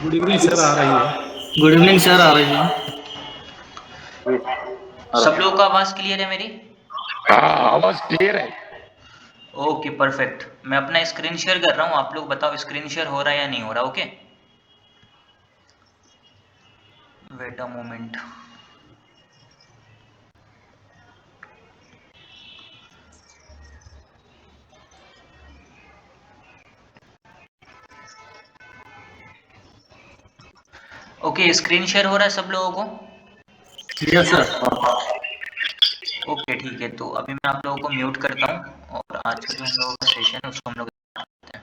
Good evening sir, आ रही है। Good evening sir, आ रही है। सब लोगों का आवाज क्लियर है मेरी? हाँ, आवाज क्लियर है। Okay perfect. मैं अपना स्क्रीन शेयर कर रहा हूँ, आप लोग बताओ स्क्रीन शेयर हो रहा है या नहीं हो रहा। Okay, wait a moment. Okay, screen share हो रहा है सब लोगों को? Yes sir. ओके ठीक है, तो अभी मैं आप लोगों को म्यूट करता हूँ और आज का जो हम लोगों का सेशन है उसको हम लोग करते हैं।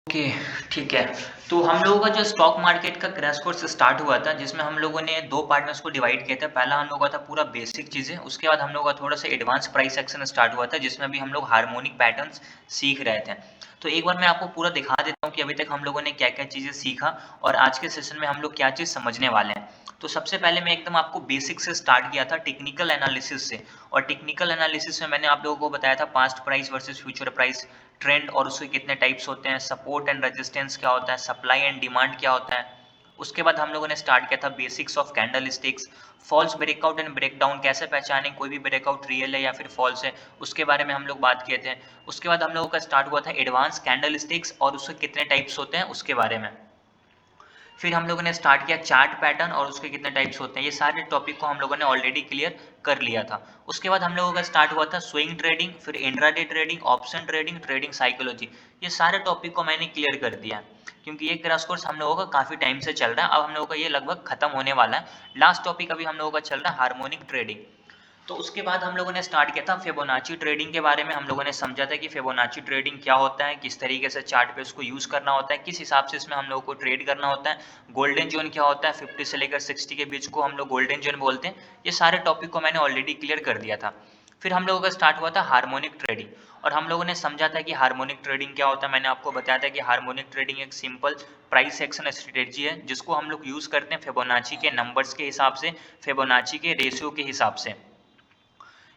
ओके ठीक है, तो हम लोगों का जो स्टॉक मार्केट का क्रैश कोर्स स्टार्ट हुआ था, जिसमें हम लोगों ने दो पार्टनर्स को डिवाइड किया था। पहला हम लोगों का था पूरा बेसिक चीज़ें, उसके बाद हम लोगों का थोड़ा सा एडवांस प्राइस एक्शन स्टार्ट हुआ था, जिसमें अभी हम लोग हार्मोनिक पैटर्न्स सीख रहे थे। तो एक बार मैं आपको पूरा दिखा देता हूँ कि अभी तक हम लोगों ने क्या क्या चीज़ें सीखा और आज के सेशन में हम लोग क्या चीज़ समझने वाले हैं। तो सबसे पहले मैं एकदम आपको बेसिक से स्टार्ट किया था, टेक्निकल एनालिसिस से। और टेक्निकल एनालिसिस में मैंने आप लोगों को बताया था past price versus future price, trend और उसके कितने टाइप्स होते हैं, सपोर्ट एंड रेजिस्टेंस क्या होता है, सप्लाई एंड डिमांड क्या होता है। उसके बाद हम लोगों ने स्टार्ट किया था basics of candlesticks, false breakout and breakdown, कैसे पहचानें कोई भी ब्रेकआउट रियल है या फिर फॉल्स है, उसके बारे में हम लोग बात किए थे। उसके बाद हम लोगों का स्टार्ट हुआ था एडवांस कैंडल स्टिक्स और उसके कितने टाइप्स होते हैं उसके बारे में। फिर हम लोगों ने स्टार्ट किया चार्ट पैटर्न और उसके कितने टाइप्स होते हैं। ये सारे टॉपिक को हम लोगों ने ऑलरेडी क्लियर कर लिया था। उसके बाद हम लोगों का स्टार्ट हुआ था स्विंग ट्रेडिंग, फिर intraday trading, option trading, trading psychology. ये सारे टॉपिक को मैंने क्लियर कर दिया, क्योंकि ये क्रैश कोर्स हम लोगों का काफ़ी टाइम से चल रहा है। अब हम लोगों का ये लगभग खत्म होने वाला है। लास्ट टॉपिक अभी हम लोगों का चल रहा है हार्मोनिक ट्रेडिंग। तो उसके बाद हम लोगों ने स्टार्ट किया था फिबोनाची ट्रेडिंग के बारे में। हम लोगों ने समझा था कि फिबोनाची ट्रेडिंग क्या होता है, किस तरीके से चार्ट पे उसको यूज़ करना होता है, किस हिसाब से इसमें हम लोगों को ट्रेड करना होता है। गोल्डन जोन क्या होता है, 50 से लेकर 60 के बीच को हम लोग गोल्डन जोन बोलते हैं। ये सारे टॉपिक को मैंने ऑलरेडी क्लियर कर दिया था। फिर हम लोगों का स्टार्ट हुआ था हार्मोनिक ट्रेडिंग और हम लोगों ने समझा था कि हार्मोनिक ट्रेडिंग क्या होता है। मैंने आपको बताया था कि हार्मोनिक ट्रेडिंग एक सिंपल प्राइस एक्शन स्ट्रेटेजी है, जिसको हम लोग यूज़ करते हैं फिबोनाची के नंबर्स के हिसाब से, फिबोनाची के रेशियो के हिसाब से।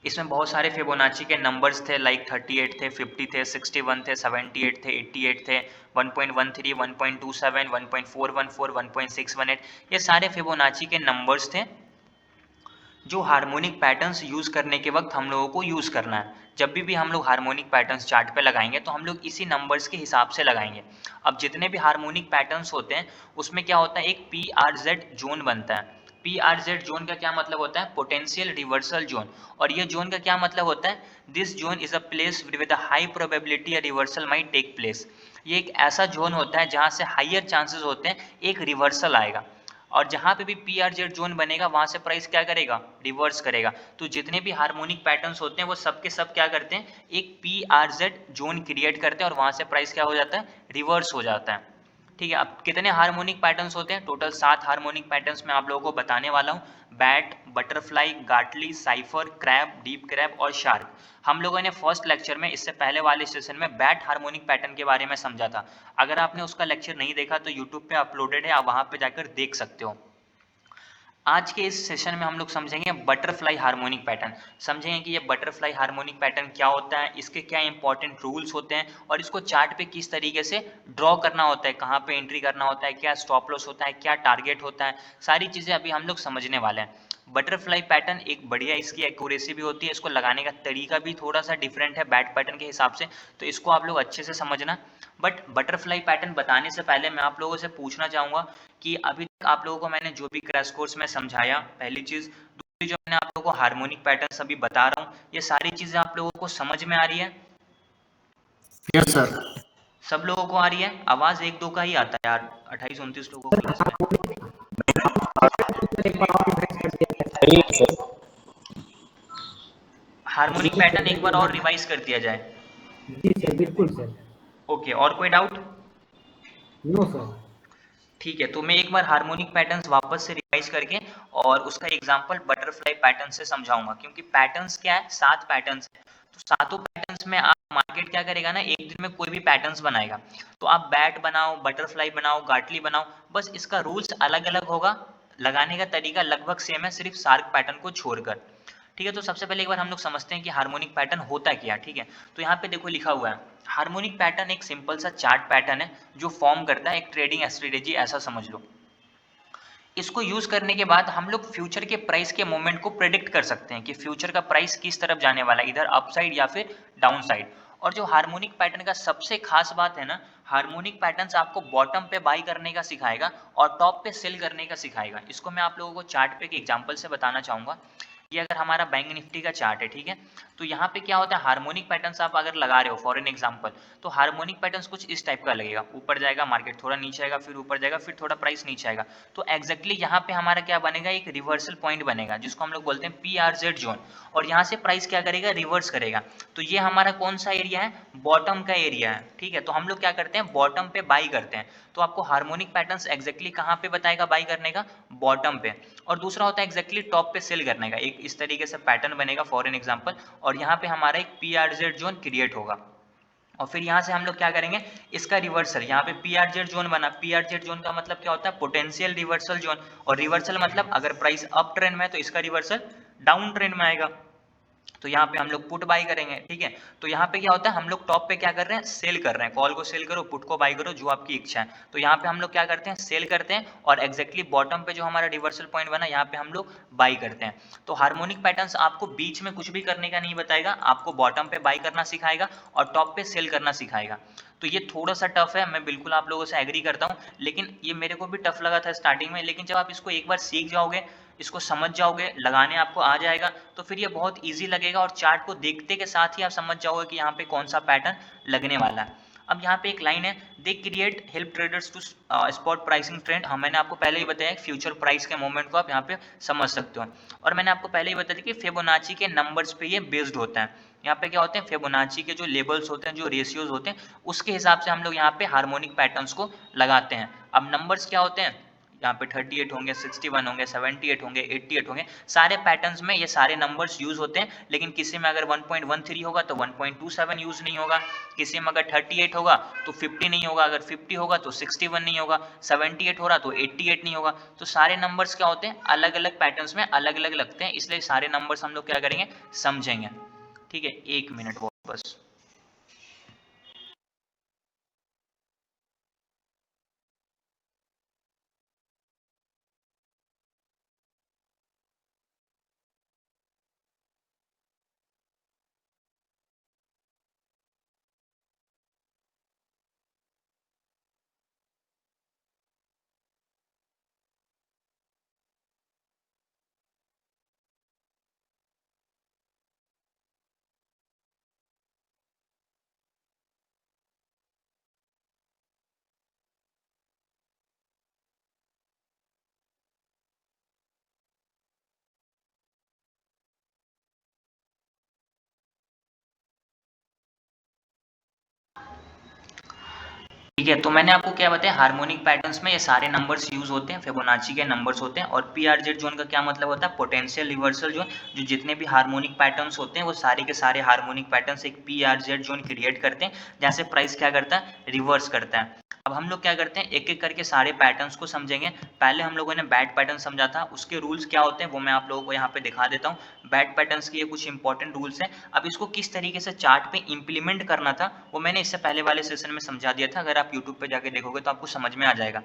इसमें बहुत सारे फिबोनाची के नंबर्स थे, लाइक 38 थे, 50 थे, 61 थे, 78 थे, 88 थे, 1.13, 1.27, 1.414, 1.618। ये सारे फिबोनाची के नंबर्स थे जो हार्मोनिक पैटर्न्स यूज़ करने के वक्त हम लोगों को यूज़ करना है। जब भी हम लोग हार्मोनिक पैटर्न्स चार्ट पे लगाएंगे तो हम लोग इसी नंबर्स के हिसाब से लगाएंगे। अब जितने भी हार्मोनिक पैटर्न्स होते हैं उसमें क्या होता है, एक पी आर जेड जोन बनता है। पी आर जेड जोन का क्या मतलब होता है, पोटेंशियल रिवर्सल जोन। और ये जोन का क्या मतलब होता है, this zone is a place with a high probability a reversal might take place. ये एक ऐसा जोन होता है जहाँ से हाइयर चांसेस होते हैं एक रिवर्सल आएगा। और जहाँ पे भी पी आर जेड जोन बनेगा वहाँ से प्राइस क्या करेगा, रिवर्स करेगा। तो जितने भी हार्मोनिक पैटर्न्स होते हैं वो सब के सब क्या करते हैं, एक P R Z zone create करते हैं और वहाँ से प्राइस क्या हो जाता है, रिवर्स हो जाता है। ठीक है, अब कितने हार्मोनिक पैटर्न्स होते हैं, टोटल 7 हार्मोनिक पैटर्न्स मैं आप लोगों को बताने वाला हूँ। बैट, बटरफ्लाई, गाटली, साइफर, क्रैब, डीप क्रैब और शार्क। हम लोगों ने फर्स्ट लेक्चर में, इससे पहले वाले सेशन में बैट हार्मोनिक पैटर्न के बारे में समझा था। अगर आपने उसका लेक्चर नहीं देखा तो यूट्यूब पे अपलोडेड है, आप वहाँ पे जाकर देख सकते हो। आज के इस सेशन में हम लोग समझेंगे बटरफ्लाई हार्मोनिक पैटर्न। समझेंगे कि ये बटरफ्लाई हार्मोनिक पैटर्न क्या होता है, इसके क्या इंपॉर्टेंट रूल्स होते हैं और इसको चार्ट पे किस तरीके से ड्रॉ करना होता है, कहाँ पे एंट्री करना होता है, क्या स्टॉप लॉस होता है, क्या टारगेट होता है। सारी चीज़ें अभी हम लोग समझने वाले हैं। बटरफ्लाई पैटर्न एक बढ़िया, इसकी एक्यूरेसी भी होती है, इसको लगाने का तरीका भी थोड़ा सा डिफरेंट है बैट पैटर्न के हिसाब से, तो इसको आप लोग अच्छे से समझना। बट बटरफ्लाई पैटर्न बताने से पहले मैं आप लोगों से पूछना चाहूँगा कि अभी तक आप लोगों को मैंने जो भी क्रैश कोर्स में समझाया, पहली चीज़, दूसरी जो मैंने आप लोगों को हार्मोनिक पैटर्न्स अभी बता रहा हूँ, ये सारी चीज़ें आप लोगों को समझ में आ रही है? Yes sir. सब लोगों को आ रही है? आवाज़ एक दो का ही आता है यार, 28-29 लोगों को इसमें। हार्मोनिक पैटर्न एक बार और रिवाइज कर दिया जाए। जी सर, बिल्कुल सर। ओके, और कोई डाउट? No sir. ठीक है, तो मैं एक बार हार्मोनिक पैटर्न्स वापस से रिवाइज करके और उसका एग्जांपल बटरफ्लाई पैटर्न से समझाऊंगा, क्योंकि पैटर्न्स क्या है, 7 पैटर्न्स है। तो सातों पैटर्न्स में आप मार्केट क्या करेगा ना, एक दिन में कोई भी पैटर्न्स बनाएगा। तो आप बैट बनाओ, बटरफ्लाई बनाओ, गाटली बनाओ, बस इसका रूल्स अलग अलग होगा, लगाने का तरीका लगभग सेम है, सिर्फ शार्क पैटर्न को छोड़कर। ठीक है। तो सबसे पहले एक बार हम लोग समझते हैं कि हार्मोनिक पैटर्न होता क्या, ठीक है। तो यहाँ पे देखो लिखा हुआ है, हार्मोनिक पैटर्न एक सिंपल सा चार्ट पैटर्न है जो फॉर्म करता है एक ट्रेडिंग स्ट्रेटेजी, ऐसा समझ लो। इसको यूज करने के बाद हम लोग फ्यूचर के प्राइस के मूवमेंट को प्रेडिक्ट कर सकते हैं कि फ्यूचर का प्राइस किस तरफ जाने वाला है, इधर अपसाइड या फिर डाउन साइड। और जो हार्मोनिक पैटर्न का सबसे खास बात है ना, हार्मोनिक पैटर्न्स आपको बॉटम पे बाई करने का सिखाएगा और टॉप पे सेल करने का सिखाएगा। इसको मैं आप लोगों को चार्ट पे एक एग्जांपल से बताना चाहूंगा। ये अगर हमारा बैंक निफ्टी का चार्ट है, ठीक है, तो यहाँ पे क्या होता है, हार्मोनिक पैटर्न्स आप अगर लगा रहे हो फॉर एन एग्जांपल, तो हार्मोनिक पैटर्न्स कुछ इस टाइप का लगेगा, ऊपर जाएगा मार्केट, थोड़ा नीचे आएगा, फिर ऊपर जाएगा, फिर थोड़ा प्राइस नीचे आएगा। तो एग्जैक्टली यहाँ पे हमारा क्या बनेगा, एक रिवर्सल पॉइंट बनेगा जिसको हम लोग बोलते हैं PRZ जोन, और यहाँ से प्राइस क्या करेगा, रिवर्स करेगा। तो ये हमारा कौन सा एरिया है, बॉटम का एरिया है, ठीक है। तो हम लोग क्या करते हैं, बॉटम पे बाई करते हैं। तो आपको हार्मोनिक पैटर्न्स एग्जैक्टली कहाँ पे बताएगा बाई करने का, बॉटम पे। और दूसरा होता है एग्जैक्टली टॉप पे सेल करने का। एक इस तरीके से पैटर्न बनेगा फॉर एन एग्जांपल, और यहाँ पे हमारा एक PRZ जोन क्रिएट होगा। और फिर यहाँ से हम लोग क्या करेंगे, इसका रिवर्सल, यहाँ पे PRZ जोन बना, PRZ जोन का मतलब क्या होता है, पोटेंशियल रिवर्सल जोन। और रिवर्सल मतलब अगर प्राइस अप ट्रेंड में है तो इसका रिवर्सल डाउन ट्रेंड में आएगा। तो यहाँ पे हम लोग पुट बाई करेंगे, ठीक है। तो यहाँ पे क्या होता है, हम लोग टॉप पे क्या कर रहे हैं, सेल कर रहे हैं, कॉल को सेल करो, पुट को बाई करो, जो आपकी इच्छा है। तो यहाँ पे हम लोग क्या करते हैं, सेल करते हैं, और एग्जैक्टली बॉटम पे जो हमारा रिवर्सल पॉइंट बना, यहाँ पे हम लोग बाई करते हैं। तो हार्मोनिक पैटर्न्स आपको बीच में कुछ भी करने का नहीं बताएगा, आपको बॉटम पे बाई करना सिखाएगा और टॉप पे सेल करना सिखाएगा। तो ये थोड़ा सा टफ है, मैं बिल्कुल आप लोगों से एग्री करता हूँ, लेकिन ये मेरे को भी टफ लगा था स्टार्टिंग में, लेकिन जब आप इसको एक बार सीख जाओगे, इसको समझ जाओगे, लगाने आपको आ जाएगा, तो फिर ये बहुत इजी लगेगा, और चार्ट को देखते के साथ ही आप समझ जाओगे कि यहाँ पे कौन सा पैटर्न लगने वाला है। अब यहाँ पे एक लाइन है, they create help traders to spot pricing trend. हाँ, मैंने आपको पहले ही बताया फ्यूचर प्राइस के मूवमेंट को आप यहाँ पे समझ सकते हो। और मैंने आपको पहले ही बताया कि फिबोनाची के नंबर्स पे ये बेस्ड होता है। यहाँ पे क्या होते हैं, फिबोनाची के जो लेवल्स होते हैं, जो रेशियोज होते हैं, उसके हिसाब से हम लोग यहाँ पे हार्मोनिक पैटर्न्स को लगाते हैं। अब नंबर्स क्या होते हैं, यहाँ पे 38 होंगे, 61 होंगे, 78 होंगे, 88 होंगे, सारे पैटर्न्स में ये सारे नंबर्स यूज होते हैं। लेकिन किसी में अगर 1.13 होगा तो 1.27 यूज नहीं होगा, किसी में अगर 38 होगा तो 50 नहीं होगा, अगर 50 होगा तो 61 नहीं होगा, 78 हो रहा तो 88 नहीं होगा। तो सारे नंबर्स क्या होते हैं, अलग अलग पैटर्न्स में अलग अलग लगते हैं, इसलिए सारे नंबर्स हम लोग क्या करेंगे, समझेंगे, ठीक है। 1 मिनट बस। ठीक है, तो मैंने आपको क्या बताया, हार्मोनिक पैटर्न्स में ये सारे नंबर्स यूज होते हैं, फिबोनाची के नंबर्स होते हैं। और PRZ जोन का क्या मतलब होता है, पोटेंशियल रिवर्सल जोन। जो जितने भी हार्मोनिक पैटर्न्स होते हैं वो सारे के सारे हार्मोनिक पैटर्न्स एक PRZ जोन क्रिएट करते हैं, जहाँ से प्राइस क्या करता है, रिवर्स करता है। अब हम लोग क्या करते हैं, एक एक करके सारे पैटर्न्स को समझेंगे। पहले हम लोगों ने बैट पैटर्न समझा था, उसके रूल्स क्या होते हैं वो मैं आप लोगों को यहाँ पे दिखा देता हूँ। बैट पैटर्न्स के ये कुछ इंपॉर्टेंट रूल्स हैं। अब इसको किस तरीके से चार्ट पे इंप्लीमेंट करना था वो मैंने इससे पहले वाले सेशन में समझा दिया था, अगर आप यूट्यूब पे जाके देखोगे तो आपको समझ में आ जाएगा।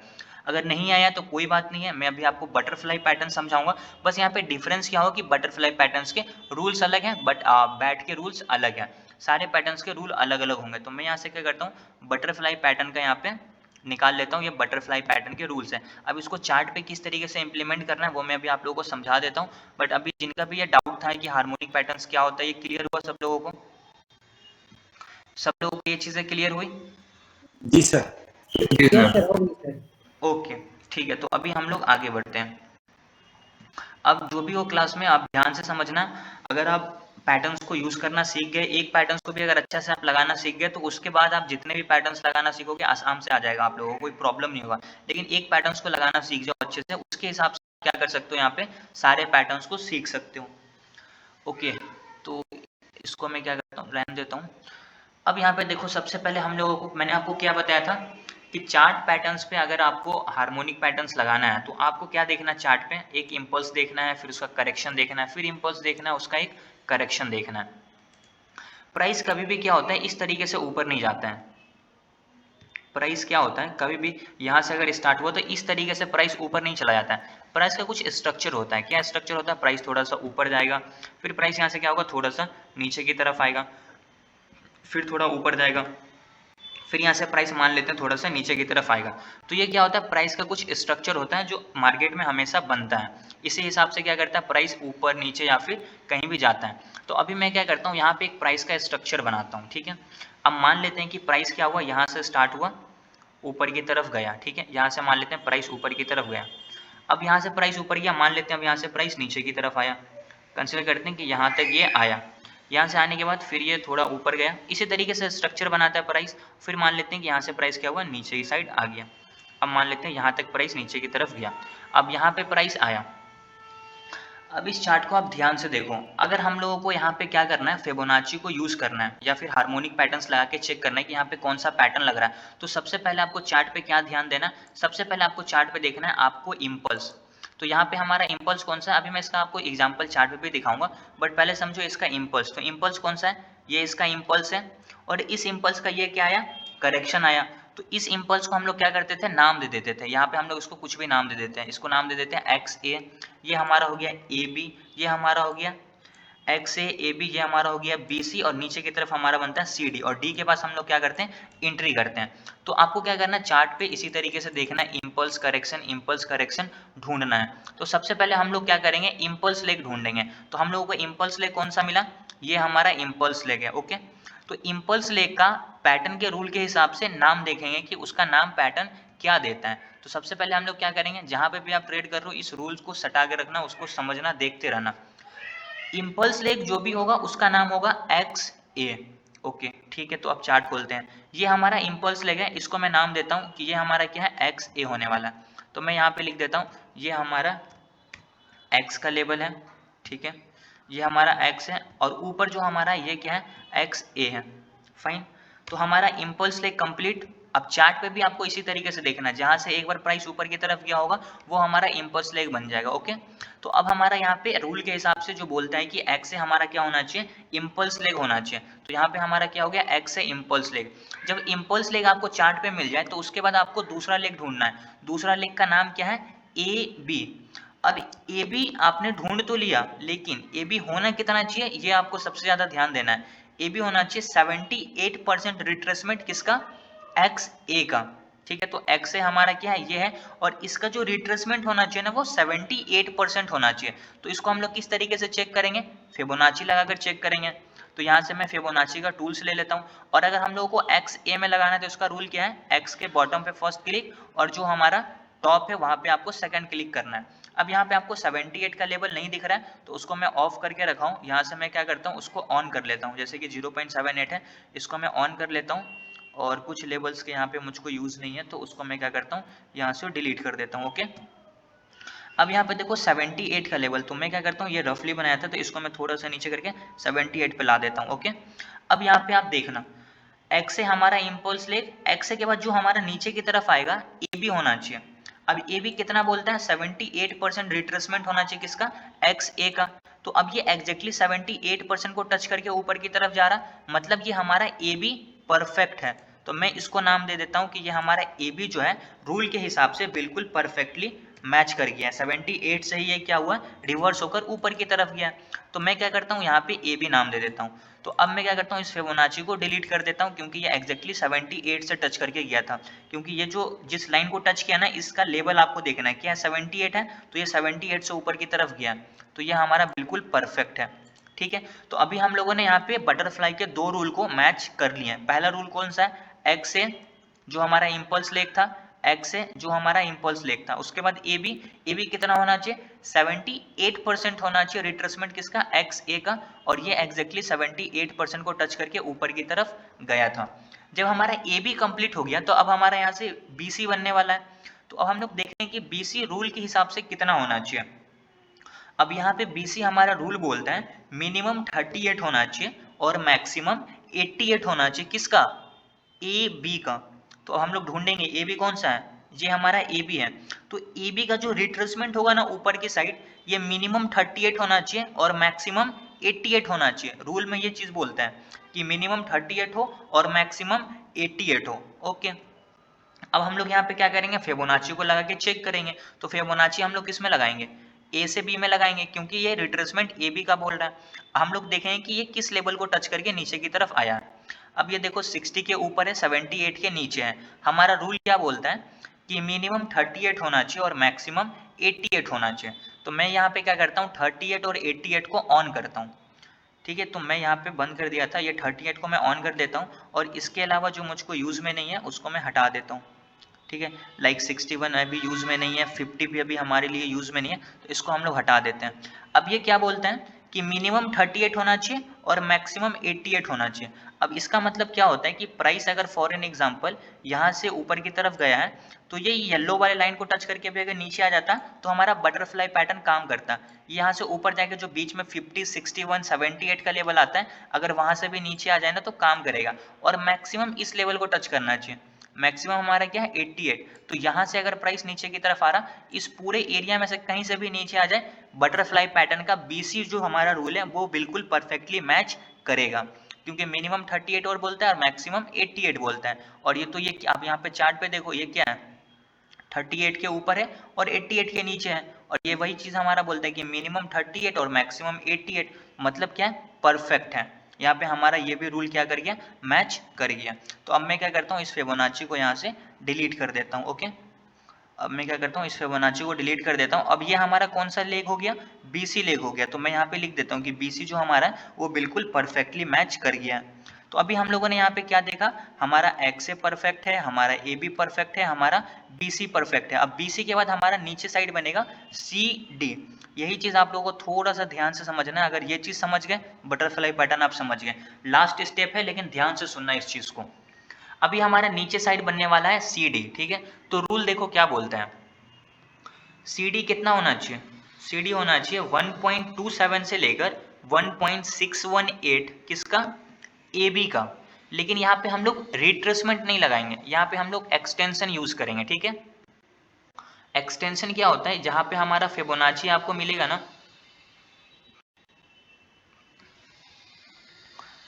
अगर नहीं आया तो कोई बात नहीं है, मैं अभी आपको बटरफ्लाई पैटर्न समझाऊंगा। बस यहाँ पे डिफरेंस क्या हो कि बटरफ्लाई पैटर्न्स के रूल्स अलग हैं, बट बैट के रूल्स अलग हैं। सारे पैटर्न्स के रूल अलग अलग होंगे। तो मैं यहाँ से क्या करता हूँ, बटरफ्लाई पैटर्न का यहाँ पे निकाल लेता हूँ, ये बटरफ्लाई पैटर्न के रूल्स हैं। अब इसको चार्ट पे किस तरीके से इंप्लीमेंट करना है वो मैं अभी आप लोगों को समझा देता हूँ। बट अभी जिनका भी ये डाउट था कि हार्मोनिक पैटर्न्स क्या होता है, ये क्लियर हुआ सब लोगों को? सब लोगों को ये चीजें क्लियर हुई? जी सर। जी यस सर। सर, हो गई सर। ओके, ठीक है। तो अभी हम लोग आगे बढ़ते हैं। अब जो भी हो क्लास में आप ध्यान से समझना। अगर आप पैटर्न्स को यूज करना सीख गए, एक पैटर्न्स को भी अगर अच्छा से आप लगाना सीख गए, तो उसके बाद आप जितने भी पैटर्न्स लगाना सीखोगे आसाम से आ जाएगा, आप लोगों को कोई प्रॉब्लम नहीं होगा। लेकिन एक पैटर्न्स को लगाना सीख जाओ अच्छे से, उसके हिसाब से क्या कर सकते हो, यहाँ पे सारे पैटर्न्स को सीख सकते हो। ओके, तो इसको मैं क्या करता हूँ, रहने देता हूँ। अब यहाँ पे देखो, सबसे पहले हम लोगों को मैंने आपको क्या बताया था कि चार्ट पैटर्न्स पे अगर आपको हार्मोनिक पैटर्न्स लगाना है तो आपको क्या देखना है चार्ट पे, एक इम्पल्स देखना है, फिर उसका करेक्शन देखना है, फिर इम्पल्स देखना है, उसका एक करेक्शन देखना है। प्राइस कभी भी क्या होता है इस तरीके से ऊपर नहीं जाता है। प्राइस क्या होता है कभी भी यहाँ से अगर स्टार्ट हुआ तो इस तरीके से प्राइस ऊपर नहीं चला जाता है। प्राइस का कुछ स्ट्रक्चर होता है। क्या स्ट्रक्चर होता है? प्राइस थोड़ा सा ऊपर जाएगा, फिर प्राइस यहाँ से क्या होगा थोड़ा सा नीचे की तरफ आएगा, फिर थोड़ा ऊपर जाएगा, फिर यहाँ से प्राइस मान लेते हैं थोड़ा सा नीचे की तरफ आएगा। तो ये क्या होता है, प्राइस का कुछ स्ट्रक्चर होता है जो मार्केट में हमेशा बनता है। इसी हिसाब से क्या करता है प्राइस ऊपर नीचे या फिर कहीं भी जाता है। तो अभी मैं क्या करता हूँ यहाँ पे एक प्राइस का स्ट्रक्चर बनाता हूँ, ठीक है। अब मान लेते हैं कि प्राइस क्या हुआ, यहाँ से स्टार्ट हुआ, ऊपर की तरफ गया, ठीक है। यहाँ से मान लेते हैं प्राइस ऊपर की तरफ गया। अब यहाँ से प्राइस ऊपर गया, मान लेते हैं अब यहाँ से प्राइस नीचे की तरफ आया। कंसिडर करते हैं कि यहाँ तक ये आया, यहाँ से आने के बाद फिर ये थोड़ा ऊपर गया। इसी तरीके से स्ट्रक्चर बनाता है प्राइस। फिर मान लेते हैं कि यहाँ से प्राइस क्या हुआ, नीचे की साइड आ गया। अब मान लेते हैं यहाँ तक प्राइस नीचे की तरफ गया। अब यहाँ पे प्राइस आया। अब इस चार्ट को आप ध्यान से देखो, अगर हम लोगों को यहाँ पे क्या करना है, फिबोनाची को यूज करना है या फिर हार्मोनिक पैटर्न्स लगा के चेक करना है कि यहाँ पे कौन सा पैटर्न लग रहा है। तो सबसे पहले आपको चार्ट पे क्या ध्यान देना है, सबसे पहले आपको चार्ट पे देखना है आपको इम्पल्स। तो यहाँ पे हमारा इम्पल्स कौन सा है, अभी मैं इसका आपको एग्जाम्पल चार्ट पे भी दिखाऊंगा, बट पहले समझो इसका इम्पल्स। तो इम्पल्स कौन सा है, ये इसका इम्पल्स है, और इस इम्पल्स का ये क्या आया, करेक्शन आया। तो इस इम्पल्स को हम लोग क्या करते थे, नाम दे देते थे। यहाँ पे हम लोग इसको कुछ भी नाम दे देते हैं। इसको नाम दे देते हैं एक्स ए, ये हमारा हो गया ए बी, ये हमारा हो गया एक्स ए बी, ये हमारा हो गया बी सी, और नीचे की तरफ हमारा बनता है सी डी, और डी के पास हम लोग क्या करते हैं, एंट्री करते हैं। तो आपको क्या करना है, चार्ट पे इसी तरीके से देखना है, इम्पल्स करेक्शन ढूंढना है। तो सबसे पहले हम लोग क्या करेंगे, इम्पल्स लेग ढूंढेंगे। तो हम लोगों को इम्पल्स लेग कौन सा मिला, ये हमारा इम्पल्स लेग है, ओके। तो इम्पल्स लेग का पैटर्न के रूल के हिसाब से नाम देखेंगे कि उसका नाम पैटर्न क्या देता है। तो सबसे पहले हम लोग क्या करेंगे, जहां पे भी आप ट्रेड कर रहे हो इस रूल्स को सटा के रखना, उसको समझना, देखते रहना। इम्पल्स लेग जो भी होगा उसका नाम होगा एक्स ए, ओके ठीक है। तो अब चार्ट खोलते हैं, ये हमारा इम्पल्स लेग है, इसको मैं नाम देता हूँ कि ये हमारा क्या है, एक्स ए होने वाला है। तो मैं यहाँ पे लिख देता हूँ ये हमारा एक्स का लेवल है, ठीक है, ये हमारा एक्स है, और ऊपर जो हमारा ये क्या है, एक्स ए है, फाइन। तो हमारा इम्पल्स लेग कंप्लीट। अब चार्ट पे भी आपको इसी तरीके से देखना है, जहां से एक बार प्राइस ऊपर की तरफ गया होगा वो हमारा इम्पल्स लेग बन जाएगा, ओके। तो अब हमारा यहाँ पे रूल के हिसाब से जो बोलता है कि एक्स से हमारा क्या होना चाहिए, इम्पल्स लेग होना चाहिए। तो यहाँ पे हमारा क्या हो गया, एक्स से इम्पल्स लेग। जब इम्पल्स लेग आपको चार्ट पे मिल जाए तो उसके बाद आपको दूसरा लेग ढूंढना है। दूसरा लेग का नाम क्या है, ए बी। अब ए बी आपने ढूंढ तो लिया, लेकिन ए बी होना कितना चाहिए, ये आपको सबसे ज्यादा ध्यान देना है। ए बी होना चाहिए 78% रिट्रेसमेंट, किसका, एक्स ए का, ठीक है। तो एक्स ए हमारा क्या है, ये है, और इसका जो रिट्रेसमेंट होना चाहिए ना वो 78% होना चाहिए। तो इसको हम लोग किस तरीके से चेक करेंगे, फिबोनाची लगाकर चेक करेंगे। तो यहाँ से मैं फिबोनाची का टूल्स ले लेता हूँ, और अगर हम लोगों को एक्स ए में लगाना है तो उसका रूल क्या है, एक्स के बॉटम पे फर्स्ट क्लिक, और जो हमारा टॉप है वहां पे आपको सेकंड क्लिक करना है। अब यहाँ पे आपको 78 का लेवल नहीं दिख रहा है तो उसको मैं ऑफ करके रखा हूँ। यहाँ से मैं क्या करता हूँ, उसको ऑन कर लेता हूँ, जैसे कि 0.78 है, इसको मैं ऑन कर लेता हूँ। और कुछ लेवल्स के यहाँ पे मुझको यूज नहीं है तो उसको मैं क्या करता हूँ, यहाँ से डिलीट कर देता हूँ, ओके। अब यहाँ पे देखो 78 का लेवल, तो मैं क्या करता हूँ, ये रफली बनाया था तो इसको मैं थोड़ा सा नीचे करके 78 पे ला देता हूँ, ओके। अब यहाँ पे आप देखना, एक्स से हमारा इम्पल्स लेग, एक्स के बाद जो हमारा नीचे की तरफ आएगा ए बी होना चाहिए। अब ए बी कितना बोलता है, 78% रिट्रेसमेंट होना चाहिए, किसका, एक्स ए का। तो अब ये एग्जैक्टली 78% को टच करके ऊपर की तरफ जा रहा, मतलब ये हमारा ए बी परफेक्ट है। तो मैं इसको नाम दे देता हूँ कि ये हमारा ए बी जो है रूल के हिसाब से बिल्कुल परफेक्टली मैच कर गया। 78 से ही ये क्या हुआ, रिवर्स होकर ऊपर की तरफ गया। तो मैं क्या करता हूँ, यहाँ पे ए बी नाम दे देता हूँ। तो अब मैं क्या करता हूँ, इस फिबोनाची को डिलीट कर देता हूँ, क्योंकि ये एग्जैक्टली 78 से टच करके गया था। क्योंकि ये जो जिस लाइन को टच किया ना, इसका लेवल आपको देखना है, क्या 78 है, तो ये 78 से ऊपर की तरफ गया, तो ये हमारा बिल्कुल परफेक्ट है, ठीक है। तो अभी हम लोगों ने यहाँ पे बटरफ्लाई के दो रूल को मैच कर लिए हैं। पहला रूल कौन सा है, एक्स से जो हमारा इम्पल्स लेग था, एक्स से जो हमारा इम्पल्स लेग था, उसके बाद ए बी कितना होना चाहिए, 78% होना चाहिए रिट्रेसमेंट, किसका, एक्स ए का। और ये एग्जैक्टली 78% को टच करके ऊपर की तरफ गया था। जब हमारा ए बी कंप्लीट हो गया तो अब हमारा यहाँ से बी सी बनने वाला है। तो अब हम लोग देखते हैं कि बी सी रूल के हिसाब से कितना होना चाहिए। अब यहाँ पे बी सी हमारा रूल बोलता है मिनिमम 38 होना चाहिए और मैक्सिमम 88 होना चाहिए, किसका, ए बी का। तो हम लोग ढूंढेंगे ए बी कौन सा है, ये हमारा ए बी है। तो ए बी का जो रिट्रेसमेंट होगा ना ऊपर की साइड, ये मिनिमम 38 होना चाहिए और मैक्सिमम 88 होना चाहिए। रूल में ये चीज बोलता है कि मिनिमम 38 हो और मैक्सिमम 88 हो। ओके, अब हम लोग यहाँ पे क्या करेंगे, फिबोनाची को लगा के चेक करेंगे। तो फिबोनाची हम लोग किस में लगाएंगे, ए से बी में लगाएंगे, क्योंकि ये रिट्रेसमेंट ए बी का बोल रहा है। हम लोग देखेंगे कि ये किस लेवल को टच करके नीचे की तरफ आया है। अब ये देखो 60 के ऊपर है, 78 के नीचे है। हमारा रूल क्या बोलता है कि मिनिमम 38 होना चाहिए और मैक्सिमम 88 होना चाहिए। तो मैं यहाँ पे क्या करता हूँ, 38 और 88 को ऑन करता हूँ। ठीक है, तो मैं यहाँ पे बंद कर दिया था, ये 38 को मैं ऑन कर देता हूँ और इसके अलावा जो मुझको यूज़ में नहीं है उसको मैं हटा देता हूँ। ठीक है, लाइक 61 अभी यूज़ में नहीं है, 50 भी अभी हमारे लिए यूज़ में नहीं है, तो इसको हम लोग हटा देते हैं। अब ये क्या बोलते हैं कि मिनिमम 38 होना चाहिए और मैक्सिमम 88 होना चाहिए। अब इसका मतलब क्या होता है कि प्राइस अगर फॉर एन एग्जांपल यहाँ से ऊपर की तरफ गया है, तो ये येलो वाले लाइन को टच करके भी अगर नीचे आ जाता तो हमारा बटरफ्लाई पैटर्न काम करता। यहाँ से ऊपर जाके जो बीच में 50, 61, 78 का लेवल आता है, अगर वहाँ से भी नीचे आ जाए ना तो काम करेगा। और मैक्सिमम इस लेवल को टच करना चाहिए, मैक्सिमम हमारा क्या है 88। तो यहाँ से अगर प्राइस नीचे की तरफ आ रहा, इस पूरे एरिया में से कहीं से भी नीचे आ जाए, बटरफ्लाई पैटर्न का बीसी जो हमारा रूल है वो बिल्कुल परफेक्टली मैच करेगा, क्योंकि मिनिमम 38 और बोलता है और मैक्सिमम 88 बोलता है। और ये तो ये आप यहाँ पे चार्ट पे देखो, ये क्या है, 38 के ऊपर है और 88 के नीचे है। और ये वही चीज हमारा बोलता है कि मिनिमम 38 और मैक्सिमम 88, मतलब क्या है, परफेक्ट है। यहाँ पे हमारा ये भी रूल क्या कर गया, मैच कर गया। तो अब मैं क्या करता हूँ, इस फिबोनाची को यहाँ से डिलीट कर देता हूँ। ओके, अब मैं क्या करता हूँ, इस फिबोनाची को डिलीट कर देता हूँ। अब ये हमारा कौन सा लेग हो गया, बीसी लेग हो गया। तो मैं यहाँ पे लिख देता हूँ कि बीसी जो हमारा है वो बिल्कुल परफेक्टली मैच कर गया। तो अभी हम लोगों ने यहाँ पे क्या देखा, हमारा एक्स ए परफेक्ट है, हमारा ए बी परफेक्ट है, हमारा बी सी परफेक्ट है। अब बी सी के बाद हमारा नीचे साइड बनेगा सी डी। यही चीज आप लोगों को थोड़ा सा ध्यान से समझना है। अगर ये चीज समझ गए, बटरफ्लाई पैटर्न आप समझ गए। लास्ट स्टेप है, लेकिन ध्यान से सुनना इस चीज को। अभी हमारा नीचे साइड बनने वाला है सी डी। ठीक है, तो रूल देखो क्या बोलता है, सी डी कितना होना चाहिए, सी डी होना चाहिए 1.27 से लेकर 1.618, किसका, ए बी का। लेकिन यहाँ पे हम लोग रिट्रेसमेंट नहीं लगाएंगे, यहाँ पे हम लोग एक्सटेंशन यूज करेंगे। ठीक है, एक्सटेंशन क्या होता है, जहां पे हमारा फिबोनाची आपको मिलेगा ना,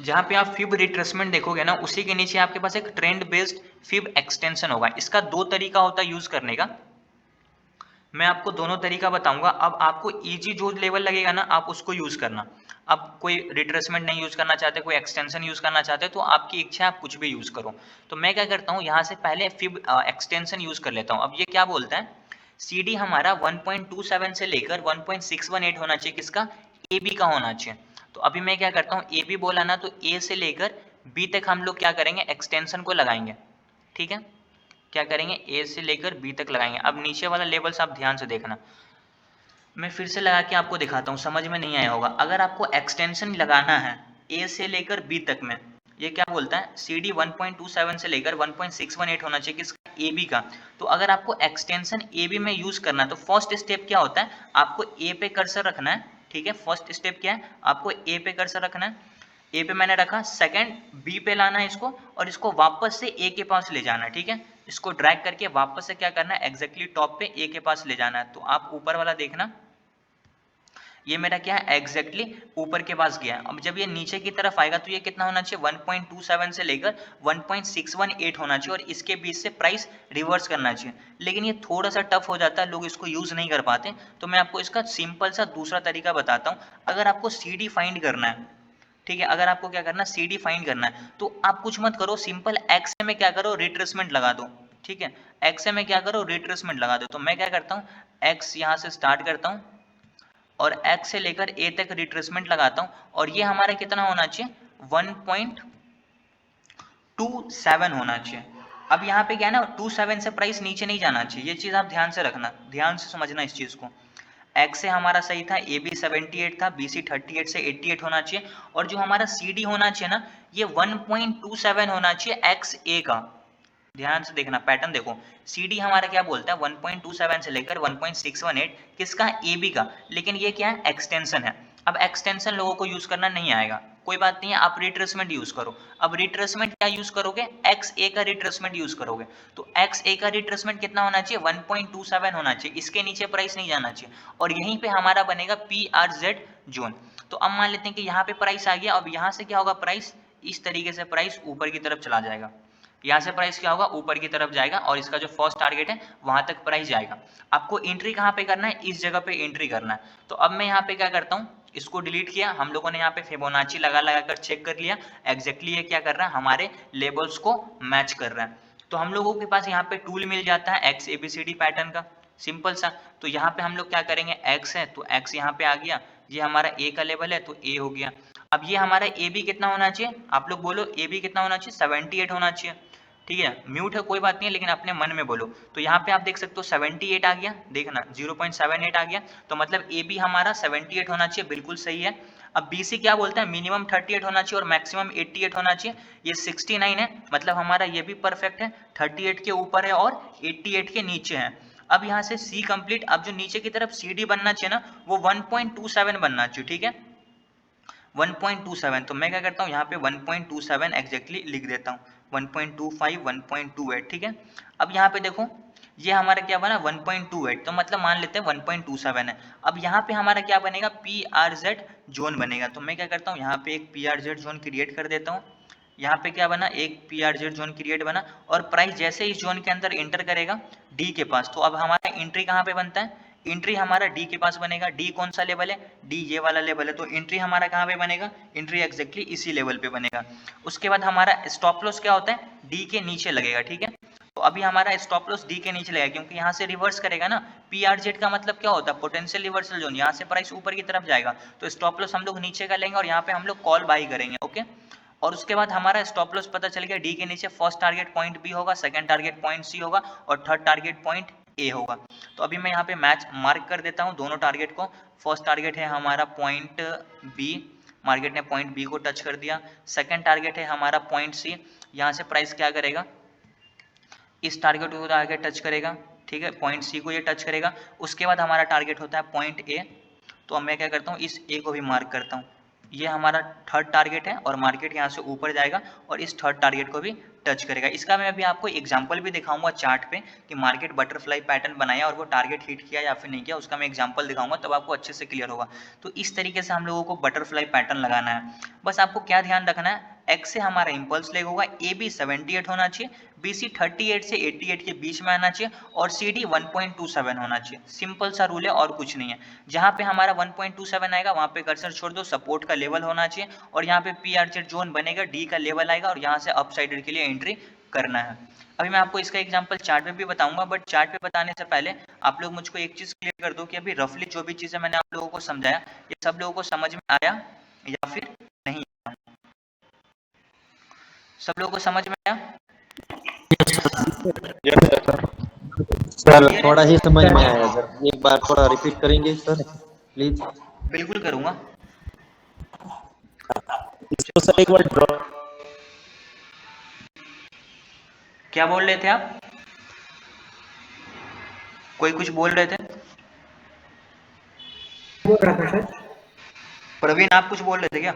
जहां पे आप फिब रिट्रेसमेंट देखोगे ना, उसी के नीचे आपके पास एक ट्रेंड बेस्ड फिब एक्सटेंशन होगा। इसका दो तरीका होता है यूज करने का, मैं आपको दोनों तरीका बताऊंगा। अब आपको इजी जो लेवल लगेगा ना, आप उसको यूज करना। अब कोई रिट्रेसमेंट नहीं यूज करना चाहते, कोई एक्सटेंशन यूज करना चाहते, तो आपकी इच्छा, आप कुछ भी यूज करो। तो मैं क्या करता हूँ, यहाँ से पहले फिब एक्सटेंशन यूज कर लेता हूँ। अब ये क्या बोलता है, सी डी हमारा 1.27 से लेकर 1.618 होना चाहिए, किसका, ए बी का होना चाहिए। तो अभी मैं क्या करता हूँ, ए बी बोला ना, तो ए से लेकर बी तक हम लोग क्या करेंगे, एक्सटेंशन को लगाएंगे। ठीक है, क्या करेंगे, ए से लेकर बी तक लगाएंगे। अब नीचे वाला लेवल्स आप ध्यान से देखना, मैं फिर से लगा के आपको दिखाता हूँ, समझ में नहीं आया होगा। अगर आपको एक्सटेंशन लगाना है ए से लेकर बी तक में, ये क्या बोलता है, सी डी 1.27 से लेकर 1.618 होना चाहिए, किसका, ए बी का। तो अगर आपको एक्सटेंशन ए बी में यूज करना है, तो फर्स्ट स्टेप क्या होता है, आपको ए पे कर्सर रखना है। ठीक है, फर्स्ट स्टेप क्या है, आपको ए पे कर्सर रखना है। ए पे मैंने रखा, सेकंड बी पे लाना है इसको, और इसको वापस से ए के पास ले जाना है। ठीक है, इसको ड्रैग करके वापस से क्या करना है, एग्जैक्टली टॉप पे ए के पास ले जाना है। तो आप ऊपर वाला देखना, ये मेरा क्या है, एग्जैक्टली ऊपर के पास गया है। अब जब ये नीचे की तरफ आएगा तो ये कितना होना चाहिए, 1.27 से लेकर 1.618 होना चाहिए, और इसके बीच से प्राइस रिवर्स करना चाहिए। लेकिन ये थोड़ा सा टफ हो जाता है, लोग इसको यूज नहीं कर पाते। तो मैं आपको इसका सिंपल सा दूसरा तरीका बताता हूँ। अगर आपको सी डी फाइंड करना है, ठीक है, अगर आपको क्या करना है, सी डी फाइंड करना है, तो आप कुछ मत करो, सिंपल एक्स में क्या करो, रिट्रेसमेंट लगा दो। ठीक है, एक्स में क्या करो, रिट्रेसमेंट लगा दो। तो मैं क्या करता हूँ, एक्स यहाँ से स्टार्ट करता हूँ और x से लेकर a तक रिट्रेसमेंट लगाता हूं, और ये हमारा कितना होना चाहिए, 1.27 होना चाहिए। अब यहाँ पे क्या है ना, 27 से प्राइस नीचे नहीं जाना चाहिए, ये चीज आप ध्यान से रखना, ध्यान से समझना इस चीज को। x से हमारा सही था, ए बी 78 था, BC 38 से 88 होना चाहिए, और जो हमारा CD होना चाहिए ना, ये 1.27 होना चाहिए XA का। ध्यान से देखना, पैटर्न देखो, CD हमारा क्या बोलता है, 1.27 से लेकर 1.618, किसका, AB का। लेकिन ये क्या है, एक्सटेंशन है। अब एक्सटेंशन लोगों को यूज करना नहीं आएगा, कोई बात नहीं है, आप रिट्रेसमेंट यूज करो। अब रिट्रेसमेंट क्या यूज करोगे, एक्स ए का रिट्रेसमेंट यूज करोगे। तो एक्स ए का रिट्रेसमेंट कितना होना चाहिए, 1.27 होना चाहिए, इसके नीचे प्राइस नहीं जाना चाहिए। और यहीं पे हमारा बनेगा पी आर जेड जोन। तो अब मान लेते हैं कि यहाँ पे प्राइस आ गया, अब यहाँ से क्या होगा, प्राइस इस तरीके से प्राइस ऊपर की तरफ चला जाएगा। यहाँ से प्राइस क्या होगा, ऊपर की तरफ जाएगा और इसका जो फर्स्ट टारगेट है वहां तक प्राइस जाएगा। आपको एंट्री कहाँ पे करना है, इस जगह पे एंट्री करना है। तो अब मैं यहाँ पे क्या करता हूँ, इसको डिलीट किया, हम लोगों ने यहाँ पे फिबोनाची लगा लगा कर चेक कर लिया, एग्जैक्टली ये क्या कर रहा है, हमारे लेबल्स को मैच कर रहा है। तो हम लोगों के पास यहाँ पे टूल मिल जाता है एक्स एबीसीडी पैटर्न का, सिंपल सा। तो यहाँ पे हम लोग क्या करेंगे, एक्स है तो एक्स यहाँ पे आ गया, ये हमारा ए का लेवल है तो ए हो गया। अब ये हमारा ए बी कितना होना चाहिए, आप लोग बोलो ए बी कितना होना चाहिए, 78 होना चाहिए। ठीक है, म्यूट है कोई बात नहीं है, लेकिन अपने मन में बोलो। तो यहाँ पे आप देख सकते हो 78 आ गया, देखना 0.78 आ गया, तो मतलब ए बी हमारा 78 होना चाहिए, बिल्कुल सही है। अब बी सी क्या बोलता है, मिनिमम 38 होना चाहिए और मैक्सिमम 88 होना चाहिए, ये 69 है, मतलब हमारा ये भी परफेक्ट है, 38 के ऊपर है और 88 के नीचे है। अब यहाँ से सी कंप्लीट, अब जो नीचे की तरफ सी डी बनना चाहिए ना, वो 1.27 बनना चाहिए, ठीक है 1.27। तो मैं क्या करता हूँ, यहाँ पे 1.27 एग्जैक्टली लिख देता हूँ, 1.25 1.28, ठीक है। अब यहाँ पे देखो ये हमारा क्या बना 1.28, तो मतलब मान लेते हैं 1.27 है। अब यहाँ पे हमारा क्या बनेगा, पी आर जेड जोन बनेगा। तो मैं क्या करता हूँ, यहाँ पे एक P R Z zone create कर देता हूँ। यहाँ पे क्या बना, एक P R Z zone create बना, और प्राइस जैसे इस जोन के अंदर एंटर करेगा डी के पास, तो अब हमारा एंट्री कहाँ पे बनता है, एंट्री हमारा डी के पास बनेगा। डी कौन सा लेवल है, डी ये वाला लेवल है, तो एंट्री हमारा कहाँ पे बनेगा, एंट्री एग्जैक्टली इसी लेवल पे बनेगा। उसके बाद हमारा स्टॉप लॉस क्या होता है, डी के नीचे लगेगा, ठीक है। तो अभी हमारा स्टॉप लॉस डी के नीचे लगेगा, क्योंकि यहाँ से रिवर्स करेगा ना, पी आर जेड का मतलब क्या होता है, पोटेंशियल रिवर्सल जोन, यहाँ से प्राइस ऊपर की तरफ जाएगा, तो स्टॉप लॉस हम लोग नीचे का लेंगे और यहाँ पे हम लोग कॉल बाई करेंगे, ओके। और उसके बाद हमारा स्टॉप लॉस पता चल गया, डी के नीचे फर्स्ट टारगेट पॉइंट बी होगा, सेकंड टारगेट पॉइंट सी होगा और थर्ड टारगेट पॉइंट ए होगा। तो अभी मैं यहाँ पे मैच मार्क कर देता हूँ दोनों टारगेट को। फर्स्ट टारगेट है हमारा पॉइंट बी, मार्केट ने पॉइंट बी को टच कर दिया। सेकंड टारगेट है हमारा पॉइंट सी, यहाँ से प्राइस क्या करेगा, इस टारगेट को आगे टच करेगा, ठीक है, पॉइंट सी को ये टच करेगा। उसके बाद हमारा टारगेट होता है पॉइंट ए, तो अब मैं क्या करता हूँ, इस ए को भी मार्क करता हूँ। ये हमारा थर्ड टारगेट है और मार्केट यहाँ से ऊपर जाएगा और इस थर्ड टारगेट को भी टच करेगा। इसका मैं अभी आपको एग्जांपल भी दिखाऊंगा चार्ट पे कि मार्केट बटरफ्लाई पैटर्न बनाया और वो टारगेट हिट किया या फिर नहीं किया, उसका मैं एग्जांपल दिखाऊंगा, तब आपको अच्छे से क्लियर होगा। तो इस तरीके से हम लोगों को बटरफ्लाई पैटर्न लगाना है। बस आपको क्या ध्यान रखना है, एक्स से हमारा इंपल्स लेग होगा, ए बी 78 होना चाहिए, बी सी 38 से 88 के बीच में आना चाहिए और सी डी 1.27 होना चाहिए। सिंपल सा रूल है और कुछ नहीं है। जहाँ पे हमारा 1.27 आएगा वहाँ पे कर्सर छोड़ दो, सपोर्ट का लेवल होना चाहिए और यहाँ पे पी आर जेड जोन बनेगा, डी का लेवल आएगा और यहाँ से अपसाइडर के लिए एंट्री करना है। अभी मैं आपको इसका एग्जांपल चार्ट पे भी बताऊंगा, बट चार्ट पे बताने से पहले आप लोग मुझको एक चीज़ क्लियर कर दो कि अभी रफली जो भी चीज़ें मैंने आप लोगों को समझाया, ये सब लोगों को समझ में आया या फिर नहीं आया? सब लोगों को समझ में आया? सर क्लियर थोड़ा है? ही समझ में आया सर, एक बार थोड़ा रिपीट करेंगे सर प्लीज। बिल्कुल करूंगा। इसको सर एक बार ड्रॉ। क्या बोल रहे थे आप, कोई कुछ बोल रहे थे? बोल रहा था सर। प्रवीण आप कुछ बोल रहे थे क्या?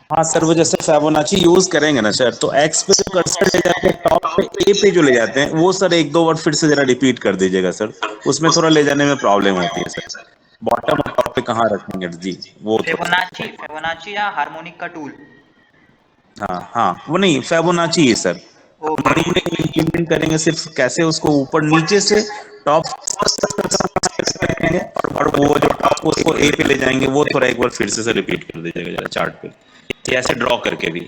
हाँ सर, वो जैसे फिबोनाची यूज करेंगे ना सर, तो एक्स पे जो कर्सर ले जाते हैं टॉप पे ए पे जो ले जाते हैं, वो सर एक दो बार फिर से जरा रिपीट कर दीजिएगा सर, उसमें थोड़ा ले जाने में प्रॉब्लम होती है सर। बॉटम और टॉप पे कहाँ रखेंगे जी, वो थोड़ा सा। फिबोनाची या हार्मोनिक का टूल? हाँ हाँ, वो नहीं, फिबोनाची है सर। ओके हार्मोनिक में इम्प्लीमेंट करेंगे सिर्फ कैसे उसको ऊपर नीचे से टॉप करेंगे और वो जो टॉप को उसको ए पे ले जाएंगे, वो थोड़ा एक बार फिर से रिपीट कर दीजिएगा जरा चार्ट पे, ऐसे ड्रॉ करके भी।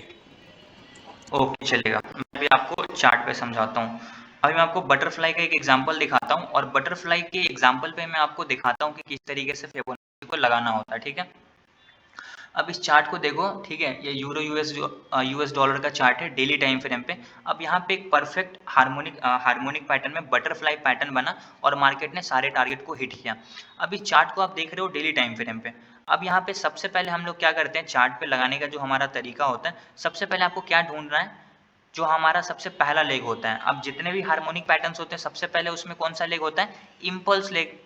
ओके चलेगा, मैं भी आपको चार्ट पे समझाता हूँ। अभी मैं आपको बटरफ्लाई का एक एग्जांपल दिखाता हूँ और बटरफ्लाई के एग्जांपल पे मैं आपको दिखाता हूँ कि किस तरीके से फिबोनाची को लगाना होता है, ठीक है। अब इस चार्ट को देखो, ठीक है, ये यूरो यूएस डॉलर का चार्ट है डेली टाइम फ्रेम पे। अब यहाँ पे एक परफेक्ट हार्मोनिक पैटर्न में बटरफ्लाई पैटर्न बना और मार्केट ने सारे टारगेट को हिट किया। अब इस चार्ट को आप देख रहे हो डेली टाइम फ्रेम पे। अब यहाँ पे सबसे पहले हम लोग क्या करते हैं, चार्ट पे लगाने का जो हमारा तरीका होता है, सबसे पहले आपको क्या ढूंढना है, जो हमारा सबसे पहला लेग होता है। अब जितने भी हार्मोनिक पैटर्न्स होते हैं सबसे पहले उसमें कौन सा लेग होता है, इम्पल्स लेग।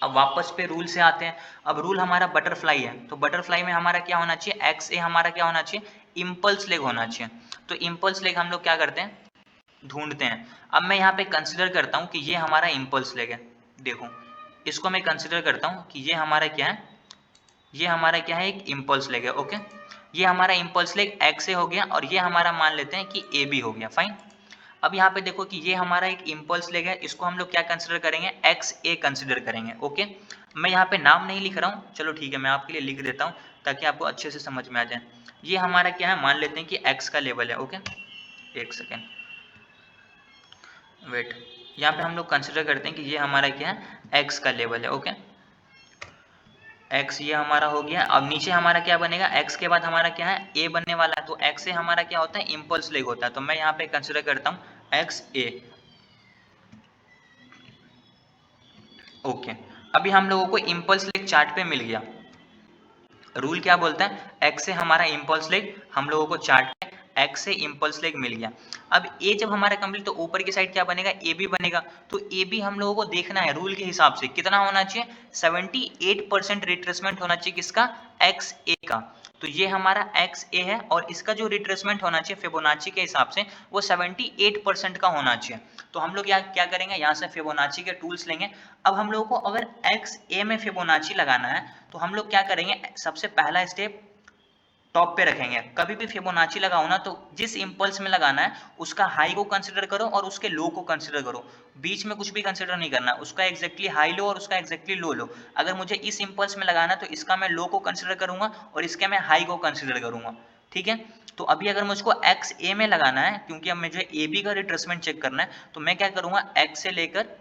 अब वापस पे रूल से आते हैं। अब रूल हमारा बटरफ्लाई है, तो बटरफ्लाई में हमारा क्या होना चाहिए, एक्स ए हमारा क्या होना चाहिए, इम्पल्स लेग होना चाहिए। तो इम्पल्स लेग हम लोग क्या करते हैं, ढूंढते हैं। अब मैं यहाँ पे कंसिडर करता हूँ कि ये हमारा इम्पल्स लेग है, देखो इसको मैं कंसिडर करता हूँ कि ये हमारा क्या है, ये हमारा क्या है, एक इम्पल्स लेग है। ओके, ये हमारा इम्पल्स लेग एक्स ए हो गया और ये हमारा मान लेते हैं कि ए बी हो गया, फाइन। अब यहाँ पे देखो कि ये हमारा एक इम्पल्स लेग है, इसको हम लोग क्या कंसिडर करेंगे, एक्स ए कंसिडर करेंगे। ओके, मैं यहाँ पे नाम नहीं लिख रहा हूँ, चलो ठीक है मैं आपके लिए लिख देता हूँ ताकि आपको अच्छे से समझ में आ जाए। ये हमारा क्या है, मान लेते हैं कि एक्स का लेवल है। ओके, एक सेकेंड वेट, यहाँ पे हम लोग कंसिडर करते हैं कि ये हमारा क्या है, एक्स का लेवल है। ओके, एक्स ये हमारा हो गया। अब नीचे हमारा क्या बनेगा, एक्स के बाद हमारा क्या है, ए बनने वाला है। तो एक्स ए हमारा क्या होता है, इम्पल्स लेग होता है। तो मैं यहाँ पे कंसिडर करता हूँ एक्स ए। ओके, अभी हम लोगों को इम्पल्स लेग चार्ट पे मिल गया। रूल क्या बोलता है, एक्स से हमारा इम्पल्स लेग हम लोगों को चार्ट पे एक्स से इम्पल्स लेग मिल गया। अब ए जब हमारा कंप्लीट, तो ऊपर की साइड क्या बनेगा, ए बी बनेगा। तो ए बी हम लोगों को देखना है रूल के हिसाब से कितना होना चाहिए, 78% रिट्रेसमेंट होना चाहिए किसका, एक्स ए का। तो ये हमारा एक्स ए है और इसका जो रिट्रेसमेंट होना चाहिए फिबोनाची के हिसाब से वो 78% का होना चाहिए। तो हम लोग यहाँ क्या करेंगे, यहाँ से फिबोनाची के टूल्स लेंगे। अब हम लोगों को अगर एक्स ए में फिबोनाची लगाना है तो हम लोग क्या करेंगे, सबसे पहला स्टेप टॉप पे रखेंगे। कभी भी फिबोनाची लगाओ ना तो जिस इंपल्स में लगाना है उसका हाई को कंसिडर करो और उसके लो को कंसिडर करो, बीच में कुछ भी कंसिडर नहीं करना। उसका एग्जैक्टली हाई लो और उसका एग्जैक्टली लो लो। अगर मुझे इस इंपल्स में लगाना है तो इसका मैं लो को कंसिडर करूंगा और इसके मैं हाई को कंसिडर करूंगा, ठीक है। तो अभी अगर मुझको एक्स ए में लगाना है, क्योंकि अब मुझे ए बी का रिट्रेसमेंट चेक करना है, तो मैं क्या करूंगा, एक्स से लेकर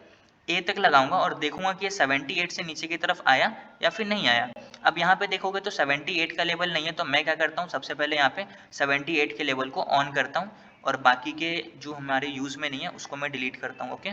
ए तक लगाऊंगा और देखूंगा कि ये 78 से नीचे की तरफ आया या फिर नहीं आया। अब यहाँ पे देखोगे तो 78 का लेवल नहीं है, तो मैं क्या करता हूँ, सबसे पहले यहाँ पे 78 के लेवल को ऑन करता हूँ और बाकी के जो हमारे यूज में नहीं है उसको मैं डिलीट करता हूँ। ओके,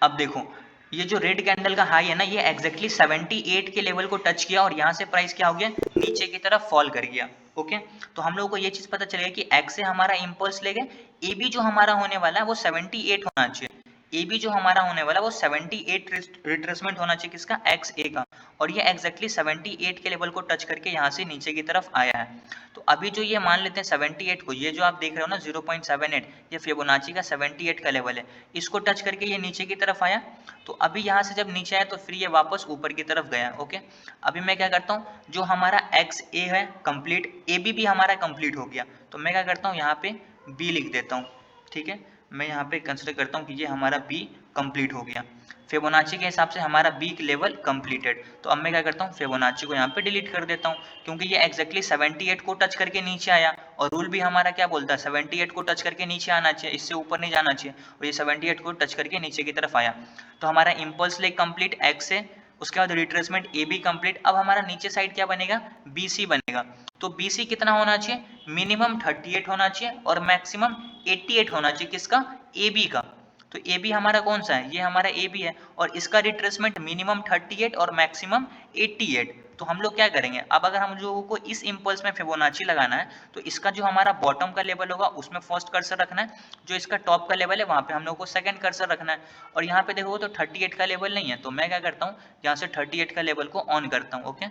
अब देखो ये जो रेड कैंडल का हाई है ना, ये एग्जैक्टली 78 के लेवल को टच किया और यहाँ से प्राइस क्या हो गया, नीचे की तरफ फॉल कर गया। ओके, तो हम लोगों को ये चीज पता चलेगा कि एक्स से हमारा इम्पल्स लेगे, ए बी जो हमारा होने वाला है वो 78 होना चाहिए। ए बी जो हमारा होने वाला वो 78 रिट्रेसमेंट होना चाहिए किसका, एक्स ए का। और ये एग्जैक्टली 78 के लेवल को टच करके यहाँ से नीचे की तरफ आया है। तो अभी जो ये मान लेते हैं 78 को, ये जो आप देख रहे हो ना 0.78, ये फिबोनाची का 78 का लेवल है, इसको टच करके ये नीचे की तरफ आया। तो अभी यहाँ से जब नीचे आया तो फिर ये वापस ऊपर की तरफ गया। ओके, अभी मैं क्या करता हूँ, जो हमारा एक्स ए है कंप्लीट, ए बी भी हमारा कंप्लीट हो गया, तो मैं क्या करता हूँ यहाँ पे बी लिख देता हूँ, ठीक है। मैं यहाँ पे कंसिडर करता हूँ कि ये हमारा बी कंप्लीट हो गया। फिबोनाची के हिसाब से हमारा बी लेवल कंप्लीटेड। तो अब मैं क्या करता हूँ, फिबोनाची को यहाँ पे डिलीट कर देता हूँ, क्योंकि ये एग्जैक्टली 78 को टच करके नीचे आया और रूल भी हमारा क्या बोलता है, 78 को टच करके नीचे आना चाहिए, इससे ऊपर नहीं जाना चाहिए। और ये 78 को टच करके नीचे की तरफ आया, तो हमारा इम्पल्स लेग कंप्लीट एक्स से, उसके बाद रिट्रेसमेंट ए बी कंप्लीट। अब हमारा नीचे साइड क्या बनेगा, बी सी बनेगा। तो बी सी कितना होना चाहिए, मिनिमम 38 होना चाहिए और मैक्सिमम 88 होना चाहिए किसका, ए बी का। तो ए बी हमारा कौन सा है, ये हमारा ए बी है और इसका रिट्रेसमेंट मिनिमम 38 और मैक्सिमम 88। तो हम लोग क्या करेंगे, अब अगर हम लोगों को इस इंपल्स में फिबोनाची लगाना है तो इसका जो हमारा बॉटम का लेवल होगा उसमें फर्स्ट कर्सर रखना है, जो इसका टॉप का लेवल है वहां पे हम लोग को सेकंड कर्सर रखना है। और यहाँ पे देखो तो 38 का लेवल नहीं है, तो मैं क्या करता हूँ, यहाँ से 38 का लेवल को ऑन करता हूँ। ओके,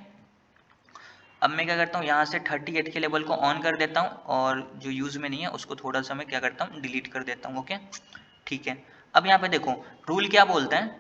अब मैं क्या करता हूँ, यहाँ से 38 के लेवल को ऑन कर देता हूँ और जो यूज में नहीं है उसको थोड़ा सा मैं क्या करता हूँ, डिलीट कर देता हूँ। ओके, ठीक है। अब यहाँ पे देखो रूल क्या बोलता है,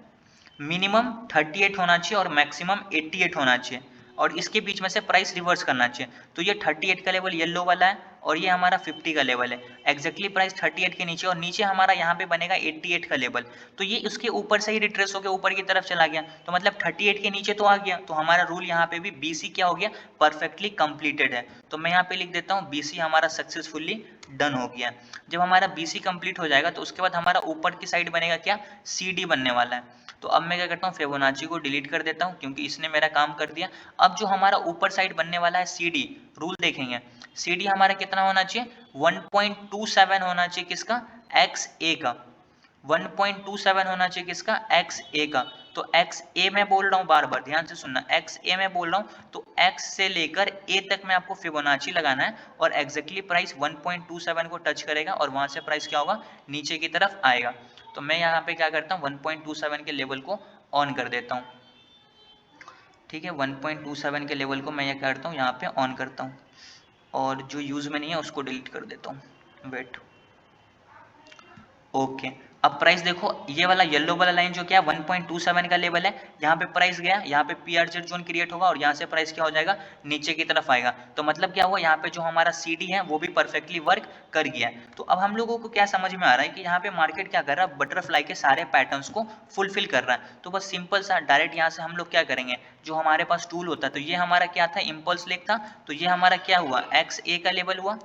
मिनिमम 38 होना चाहिए और मैक्सिमम 88 होना चाहिए और इसके बीच में से प्राइस रिवर्स करना चाहिए। तो ये 38 का लेवल येलो वाला है और ये हमारा 50 का लेवल है, एग्जैक्टली प्राइस 38 के नीचे और नीचे हमारा यहाँ पे बनेगा 88 का लेवल। तो ये उसके ऊपर से ही रिट्रेस होकर ऊपर की तरफ चला गया, तो मतलब 38 के नीचे तो आ गया। तो हमारा रूल यहाँ पे भी BC क्या हो गया, परफेक्टली कंप्लीटेड है। तो मैं यहाँ पे लिख देता हूँ BC हमारा सक्सेसफुली डन हो गया। जब हमारा BC कंप्लीट हो जाएगा तो उसके बाद हमारा ऊपर की साइड बनेगा क्या, CD बनने वाला है। तो अब मैं क्या करता हूँ, फिबोनाची को डिलीट कर देता हूँ क्योंकि इसने मेरा काम कर दिया। अब जो हमारा ऊपर साइड बनने वाला है CD, रूल देखेंगे, CD हमारा कितना होना चाहिए, 1.27 होना चाहिए किसका, XA का। 1.27 होना चाहिए किसका, XA का। तो XA मैं बोल रहा हूँ, बार बार ध्यान से सुनना, XA मैं बोल रहा हूँ, तो X से लेकर A तक में आपको फिबोनाची लगाना है और एग्जैक्टली प्राइस 1.27 को टच करेगा और वहां से प्राइस क्या होगा, नीचे की तरफ आएगा। तो मैं यहाँ पे क्या करता हूँ, 1.27 के लेवल को ऑन कर देता हूँ, ठीक है। 1.27 के लेवल को मैं ये करता हूँ यहाँ पे ऑन करता हूँ, और जो यूज़ में नहीं है उसको डिलीट कर देता हूँ। Wait, okay. अब प्राइस देखो, ये वाला येलो वाला लाइन जो क्या है 1.27 का लेवल है, यहाँ पे प्राइस गया, यहाँ पे पीआरजेड जोन क्रिएट होगा और यहाँ से प्राइस क्या हो जाएगा, नीचे की तरफ आएगा। तो मतलब क्या हुआ, यहाँ पे जो हमारा सीडी है वो भी परफेक्टली वर्क कर गया है। तो अब हम लोगों को क्या समझ में आ रहा है कि यहाँ पे मार्केट क्या कर रहा है, बटरफ्लाई के सारे पैटर्न्स को फुलफिल कर रहा है। तो बस सिंपल सा डायरेक्ट यहाँ से हम लोग क्या करेंगे, जो हमारे पास टूल होता है, तो ये हमारा क्या था, इम्पल्स लेग था, तो ये हमारा क्या हुआ, एक्स ए का लेवल हुआ,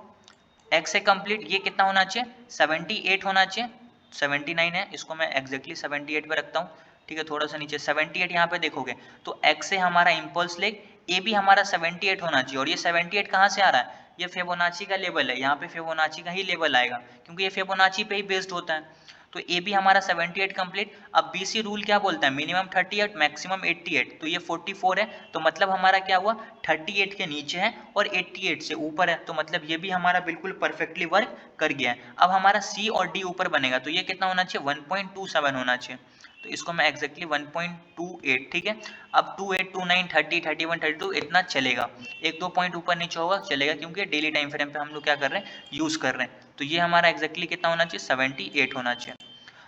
एक्स ए कंप्लीट, ये कितना होना चाहिए, 78 होना चाहिए, 79 है, इसको मैं एक्जैक्टली 78 पे रखता हूँ, ठीक है। थोड़ा सा नीचे 78 यहाँ पे देखोगे तो एक्स ए हमारा इम्पल्स लेग, ए भी हमारा 78 होना चाहिए, और ये 78 कहाँ से आ रहा है, ये फिबोनाची का लेवल है, यहाँ पे फिबोनाची का ही लेवल आएगा क्योंकि ये फिबोनाची पे ही बेस्ड होता है। तो ए भी हमारा 78 कंप्लीट। अब बीसी रूल क्या बोलता है, मिनिमम 38 मैक्सिमम 88, तो ये 44 है, तो मतलब हमारा क्या हुआ, 38 के नीचे है और 88 से ऊपर है, तो मतलब ये भी हमारा बिल्कुल परफेक्टली वर्क कर गया है। अब हमारा सी और डी ऊपर बनेगा, तो ये कितना होना चाहिए, 1.27 होना चाहिए, तो इसको मैं एक्जैक्टली 1.28, ठीक है। अब 28, 29, 30, 31, 32 इतना चलेगा, एक दो पॉइंट ऊपर नीचे होगा चलेगा, क्योंकि डेली टाइम फ्रेम पे हम लोग क्या कर रहे हैं, यूज कर रहे हैं। तो ये हमारा एक्जैक्टली कितना होना चाहिए, 78 होना चाहिए,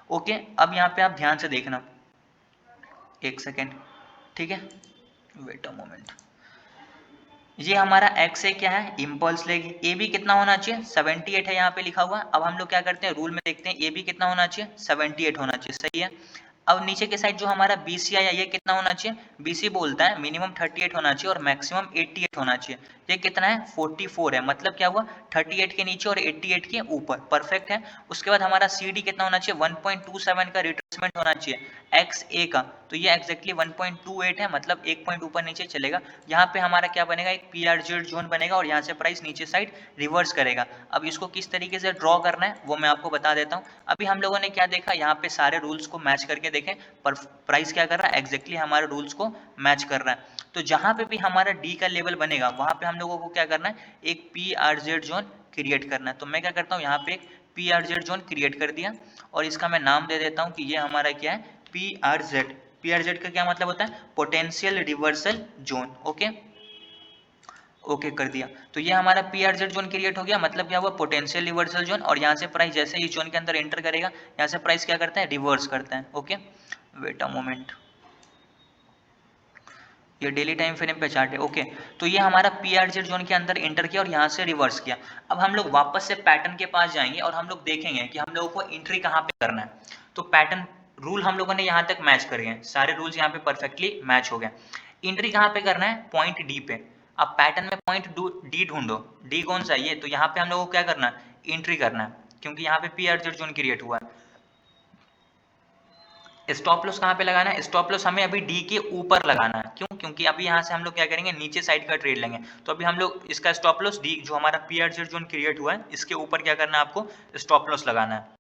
ओके। अब यहाँ पे आप ध्यान से देखना, एक सेकेंड, ठीक है, वेट अ मोमेंट। ये हमारा एक्स ए क्या है, इम्पल्स लेग, ए भी कितना होना चाहिए, 78 है, यहाँ पे लिखा हुआ। अब हम लोग क्या करते हैं, रूल में देखते हैं, ए भी कितना होना चाहिए, 78 होना चाहिए, सही है। अब नीचे के साइड जो हमारा बीसी आया, ये कितना होना चाहिए, बीसी बोलता है मिनिमम 38 होना चाहिए और मैक्सिमम 88 होना चाहिए, ये कितना है, 44 है, मतलब क्या हुआ, 38 के नीचे और 88 के ऊपर, परफेक्ट है। उसके बाद हमारा सी डी कितना होना चाहिए, 1.27 का रिट्रेसमेंट होना चाहिए एक्स ए का, तो ये एक्जैक्टली 1.28 है, मतलब एक पॉइंट ऊपर नीचे चलेगा। यहाँ पे हमारा क्या बनेगा, एक पीआरजेड जोन बनेगा और यहाँ से प्राइस नीचे साइड रिवर्स करेगा। अब इसको किस तरीके से ड्रॉ करना है वो मैं आपको बता देता हूँ। अभी हम लोगों ने क्या देखा, यहाँ पे सारे रूल्स को मैच करके देखें, पर प्राइस क्या कर रहा है, एक्जैक्टली हमारे रूल्स को मैच कर रहा है। तो जहाँ पे भी हमारा डी का लेवल बनेगा वहाँ पे हम लोगों को क्या करना है, एक पीआरजेड जोन क्रिएट करना है। तो मैं क्या करता हूँ, यहाँ पे एक पीआरजेड जोन क्रिएट कर दिया और इसका मैं नाम दे देता हूँ कि ये हमारा क्या है, पीआरजेड। पीआरजेड का क्या मतलब होता है, potential reversal zone, okay, okay कर दिया। तो ये हमारा पीआरजेड जोन क्रिएट हो गया, मतलब क्या हुआ, पोटेंशियल रिवर्सल जोन, और यहाँ से प्राइस जैसे ही जोन के अंदर एंटर करेगा, यहाँ से प्राइस क्या करता है, रिवर्स करता है, ओके। वेट अ मोमेंट, ये डेली टाइम फ्रेम पे चार्ट है, ओके। तो ये हमारा पीआरजेड जोन के अंदर एंटर किया और यहाँ से रिवर्स किया। अब हम लोग वापस से पैटर्न के पास जाएंगे और हम लोग देखेंगे कि हम लोगों को एंट्री कहाँ पे करना है। तो पैटर्न रूल हम लोगों ने यहाँ तक मैच कर गए, सारे रूल्स यहाँ पे परफेक्टली मैच हो गए। एंट्री कहाँ पे करना है, पॉइंट डी पे। अब पैटर्न में पॉइंट डी ढूंढो, डी कौन सा, ये, तो यहाँ पे हम लोगों को क्या करना है, एंट्री करना है, क्योंकि यहाँ पे पीआरजेड जोन क्रिएट हुआ है। स्टॉप लॉस कहाँ पे लगाना है, स्टॉप लॉस हमें अभी डी के ऊपर लगाना है, क्यों, क्योंकि अभी यहाँ से हम लोग क्या करेंगे, नीचे साइड का ट्रेड लेंगे। तो अभी हम लोग इसका स्टॉप लॉस डी, जो हमारा पीआरजेड जोन क्रिएट हुआ है, इसके ऊपर क्या करना है, आपको स्टॉप लॉस लगाना है।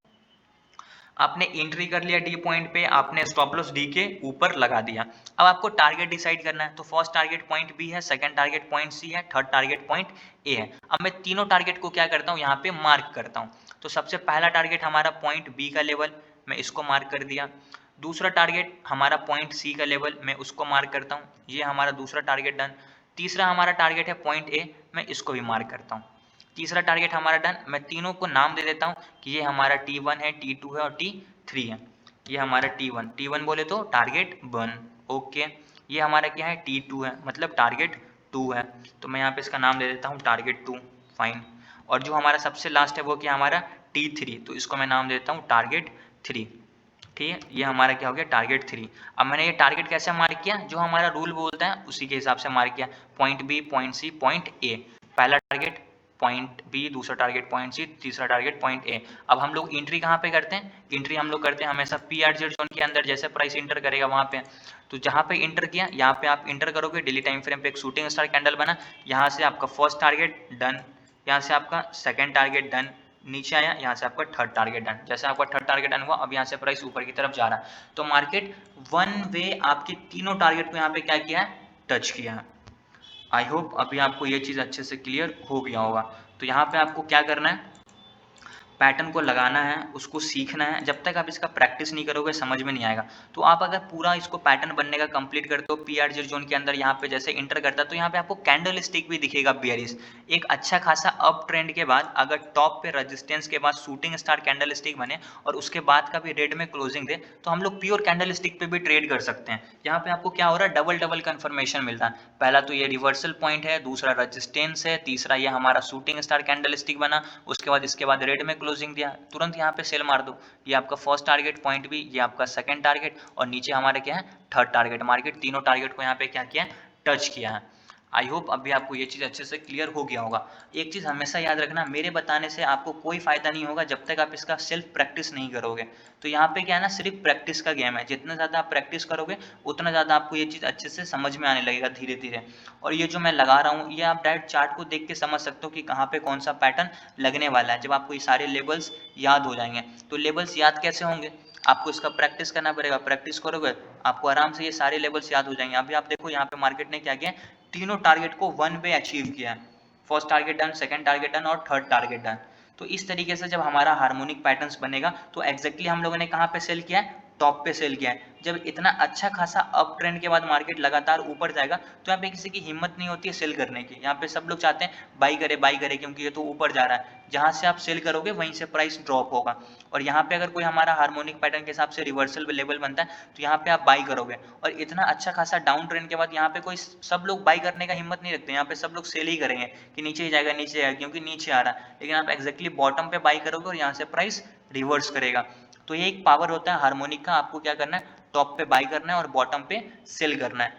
आपने एंट्री कर लिया डी पॉइंट पे, आपने स्टॉप लॉस डी के ऊपर लगा दिया। अब आपको टारगेट डिसाइड करना है, तो फर्स्ट टारगेट पॉइंट बी है, सेकंड टारगेट पॉइंट सी है, थर्ड टारगेट पॉइंट ए है। अब मैं तीनों टारगेट को क्या करता हूँ, यहाँ पे मार्क करता हूँ। तो सबसे पहला टारगेट हमारा पॉइंट बी का लेवल, मैं इसको मार्क कर दिया। दूसरा टारगेट हमारा पॉइंट सी का लेवल, मैं उसको मार्क करता हूँ, ये हमारा दूसरा टारगेट डन। तीसरा हमारा टारगेट है पॉइंट ए, मैं इसको भी मार्क करता हूँ। तीसरा टारगेट हमारा डन। मैं तीनों को नाम दे देता हूँ कि ये हमारा T1 है, T2 है और T3 है। ये हमारा T1 बोले तो टारगेट 1, ओके। ये हमारा क्या है, T2 है, मतलब टारगेट 2 है, तो मैं यहाँ पे इसका नाम दे देता हूँ टारगेट 2, फाइन। और जो हमारा सबसे लास्ट है वो क्या, हमारा T3, तो इसको मैं नाम देता हूँ टारगेट 3, ठीक है। ये हमारा क्या हो गया, टारगेट 3। अब मैंने ये टारगेट कैसे मार्क किया, जो हमारा रूल बोलता है उसी के हिसाब से मार्क किया, point B, point C, point A. पहला टारगेट पॉइंट बी, दूसरा टारगेट पॉइंट सी, तीसरा टारगेट पॉइंट ए। अब हम लोग एंट्री कहाँ पे करते हैं, एंट्री हम लोग करते हैं हमेशा पीआरजेड जोन के अंदर, जैसे प्राइस इंटर करेगा वहाँ पे। तो जहाँ पे इंटर किया, यहाँ पे आप इंटर करोगे, डेली टाइम फ्रेम पे एक शूटिंग स्टार कैंडल बना, यहाँ से आपका फर्स्ट टारगेट डन, यहाँ से आपका सेकेंड टारगेट डन, नीचे आया, यहाँ से आपका थर्ड टारगेट डन। जैसे आपका थर्ड टारगेट डन हुआ, अब यहाँ से प्राइस ऊपर की तरफ जा रहा है। तो मार्केट वन वे आपके तीनों टारगेट को यहाँ पे क्या किया है, टच किया है। आई होप अभी आपको ये चीज़ अच्छे से क्लियर हो गया होगा। तो यहाँ पे आपको क्या करना है, पैटर्न को लगाना है, उसको सीखना है। जब तक आप इसका प्रैक्टिस नहीं करोगे समझ में नहीं आएगा। तो आप अगर पूरा इसको पैटर्न बनने का कंप्लीट करते हो पीआर जोन के अंदर, यहाँ पे जैसे इंटर करता है तो यहाँ पे आपको कैंडल स्टिक भी दिखेगा बेयरिश। एक अच्छा खासा अप ट्रेंड के बाद अगर टॉप पे रेजिस्टेंस के बाद शूटिंग स्टार कैंडल स्टिक बने और उसके बाद का भी रेड में क्लोजिंग दे तो हम लोग प्योर कैंडल स्टिक पे भी ट्रेड कर सकते हैं। यहाँ पे आपको क्या हो रहा है, डबल डबल कंफर्मेशन मिलता है। पहला तो ये रिवर्सल पॉइंट है, दूसरा रेजिस्टेंस है, तीसरा ये हमारा शूटिंग स्टार कैंडल स्टिक बना, उसके बाद इसके बाद रेड में क्लोजिंग दिया, तुरंत यहाँ पे सेल मार दो। ये आपका फर्स्ट टारगेट पॉइंट भी, ये आपका सेकंड टारगेट और नीचे हमारे क्या है थर्ड टारगेट। मार्केट तीनों टारगेट को यहाँ पे क्या किया है, टच किया है। आई होप अभी आपको ये चीज़ अच्छे से क्लियर हो गया होगा। एक चीज़ हमेशा याद रखना, मेरे बताने से आपको कोई फ़ायदा नहीं होगा जब तक आप इसका सेल्फ प्रैक्टिस नहीं करोगे। तो यहाँ पे क्या है ना, सिर्फ प्रैक्टिस का गेम है। जितना ज़्यादा आप प्रैक्टिस करोगे उतना ज़्यादा आपको ये चीज़ अच्छे से समझ में आने लगेगा धीरे धीरे। और ये जो मैं लगा रहा हूँ ये आप डायरेक्ट चार्ट को देख के समझ सकते हो कि कहाँ पे कौन सा पैटर्न लगने वाला है। जब आपको ये सारे लेवल्स याद हो जाएंगे, तो लेवल्स याद कैसे होंगे, आपको इसका प्रैक्टिस करना पड़ेगा। प्रैक्टिस करोगे आपको आराम से ये सारे लेवल्स याद हो जाएंगे। अभी आप देखो यहाँ पे मार्केट ने क्या किया, तीनों टारगेट को वन पे अचीव किया है। First target done, second target done और थर्ड टारगेट डन। तो इस तरीके से जब हमारा हार्मोनिक पैटर्न्स बनेगा तो एग्जैक्टली हम लोगों ने कहाँ पे सेल किया है, टॉप पे सेल किया है। जब इतना अच्छा खासा अप ट्रेंड के बाद मार्केट लगातार ऊपर जाएगा तो यहाँ पे किसी की हिम्मत नहीं होती है सेल करने की। यहाँ पे सब लोग चाहते हैं बाई करे क्योंकि ये तो ऊपर जा रहा है। जहाँ से आप सेल करोगे वहीं से प्राइस ड्रॉप होगा। और यहाँ पे अगर कोई हमारा हार्मोनिक पैटर्न के हिसाब से रिवर्सल लेवल बनता है तो यहाँ पे आप बाई करोगे। और इतना अच्छा खासा डाउन ट्रेंड के बाद यहाँ पे कोई सब लोग बाई करने का हिम्मत नहीं रखते, यहाँ पे सब लोग सेल ही करेंगे कि नीचे ही जाएगा नीचे जाएगा क्योंकि नीचे आ रहा है। लेकिन आप एक्जैक्टली बॉटम पे बाई करोगे और यहाँ से प्राइस रिवर्स करेगा। तो ये एक पावर होता है हार्मोनिक का। आपको क्या करना है, टॉप पे बाई करना है और बॉटम पे सेल करना है।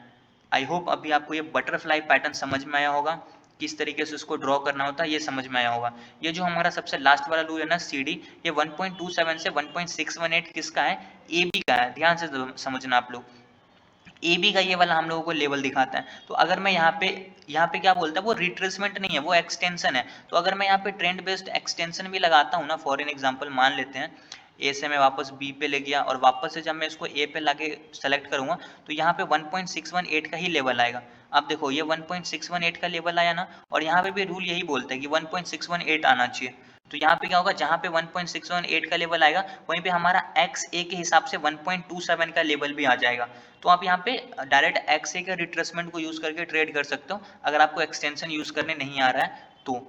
आई होप अभी आपको ये बटरफ्लाई पैटर्न समझ में आया होगा, किस तरीके से उसको ड्रॉ करना होता है ये समझ में आया होगा। ये जो हमारा सबसे लास्ट वाला लू है ना सीडी, ये 1.27 से 1.618 किसका है, ए बी का है। ध्यान से समझना आप लोग, ए बी का ये वाला हम लोगों को लेवल दिखाता है। तो अगर मैं यहाँ पे क्या बोलता है, वो रिट्रेसमेंट नहीं है, वो एक्सटेंशन है। तो अगर मैं यहाँ पे ट्रेंड बेस्ड एक्सटेंशन भी लगाता हूँ ना, फॉर एन एग्जांपल मान लेते हैं ए से मैं वापस बी पे ले गया और वापस से जब मैं इसको ए पे लाके सेलेक्ट करूंगा तो यहाँ पे 1.618 का ही लेवल आएगा। अब देखो ये 1.618 का लेवल आया ना, और यहाँ पे भी रूल यही बोलता है कि 1.618 आना चाहिए। तो यहाँ पे क्या होगा, जहाँ पे 1.618 का लेवल आएगा वहीं पे हमारा XA के हिसाब से 1.27 का लेवल भी आ जाएगा। तो आप यहाँ पे डायरेक्ट XA के रिट्रेसमेंट को यूज़ करके ट्रेड कर सकते हो अगर आपको एक्सटेंशन यूज़ करने नहीं आ रहा है तो।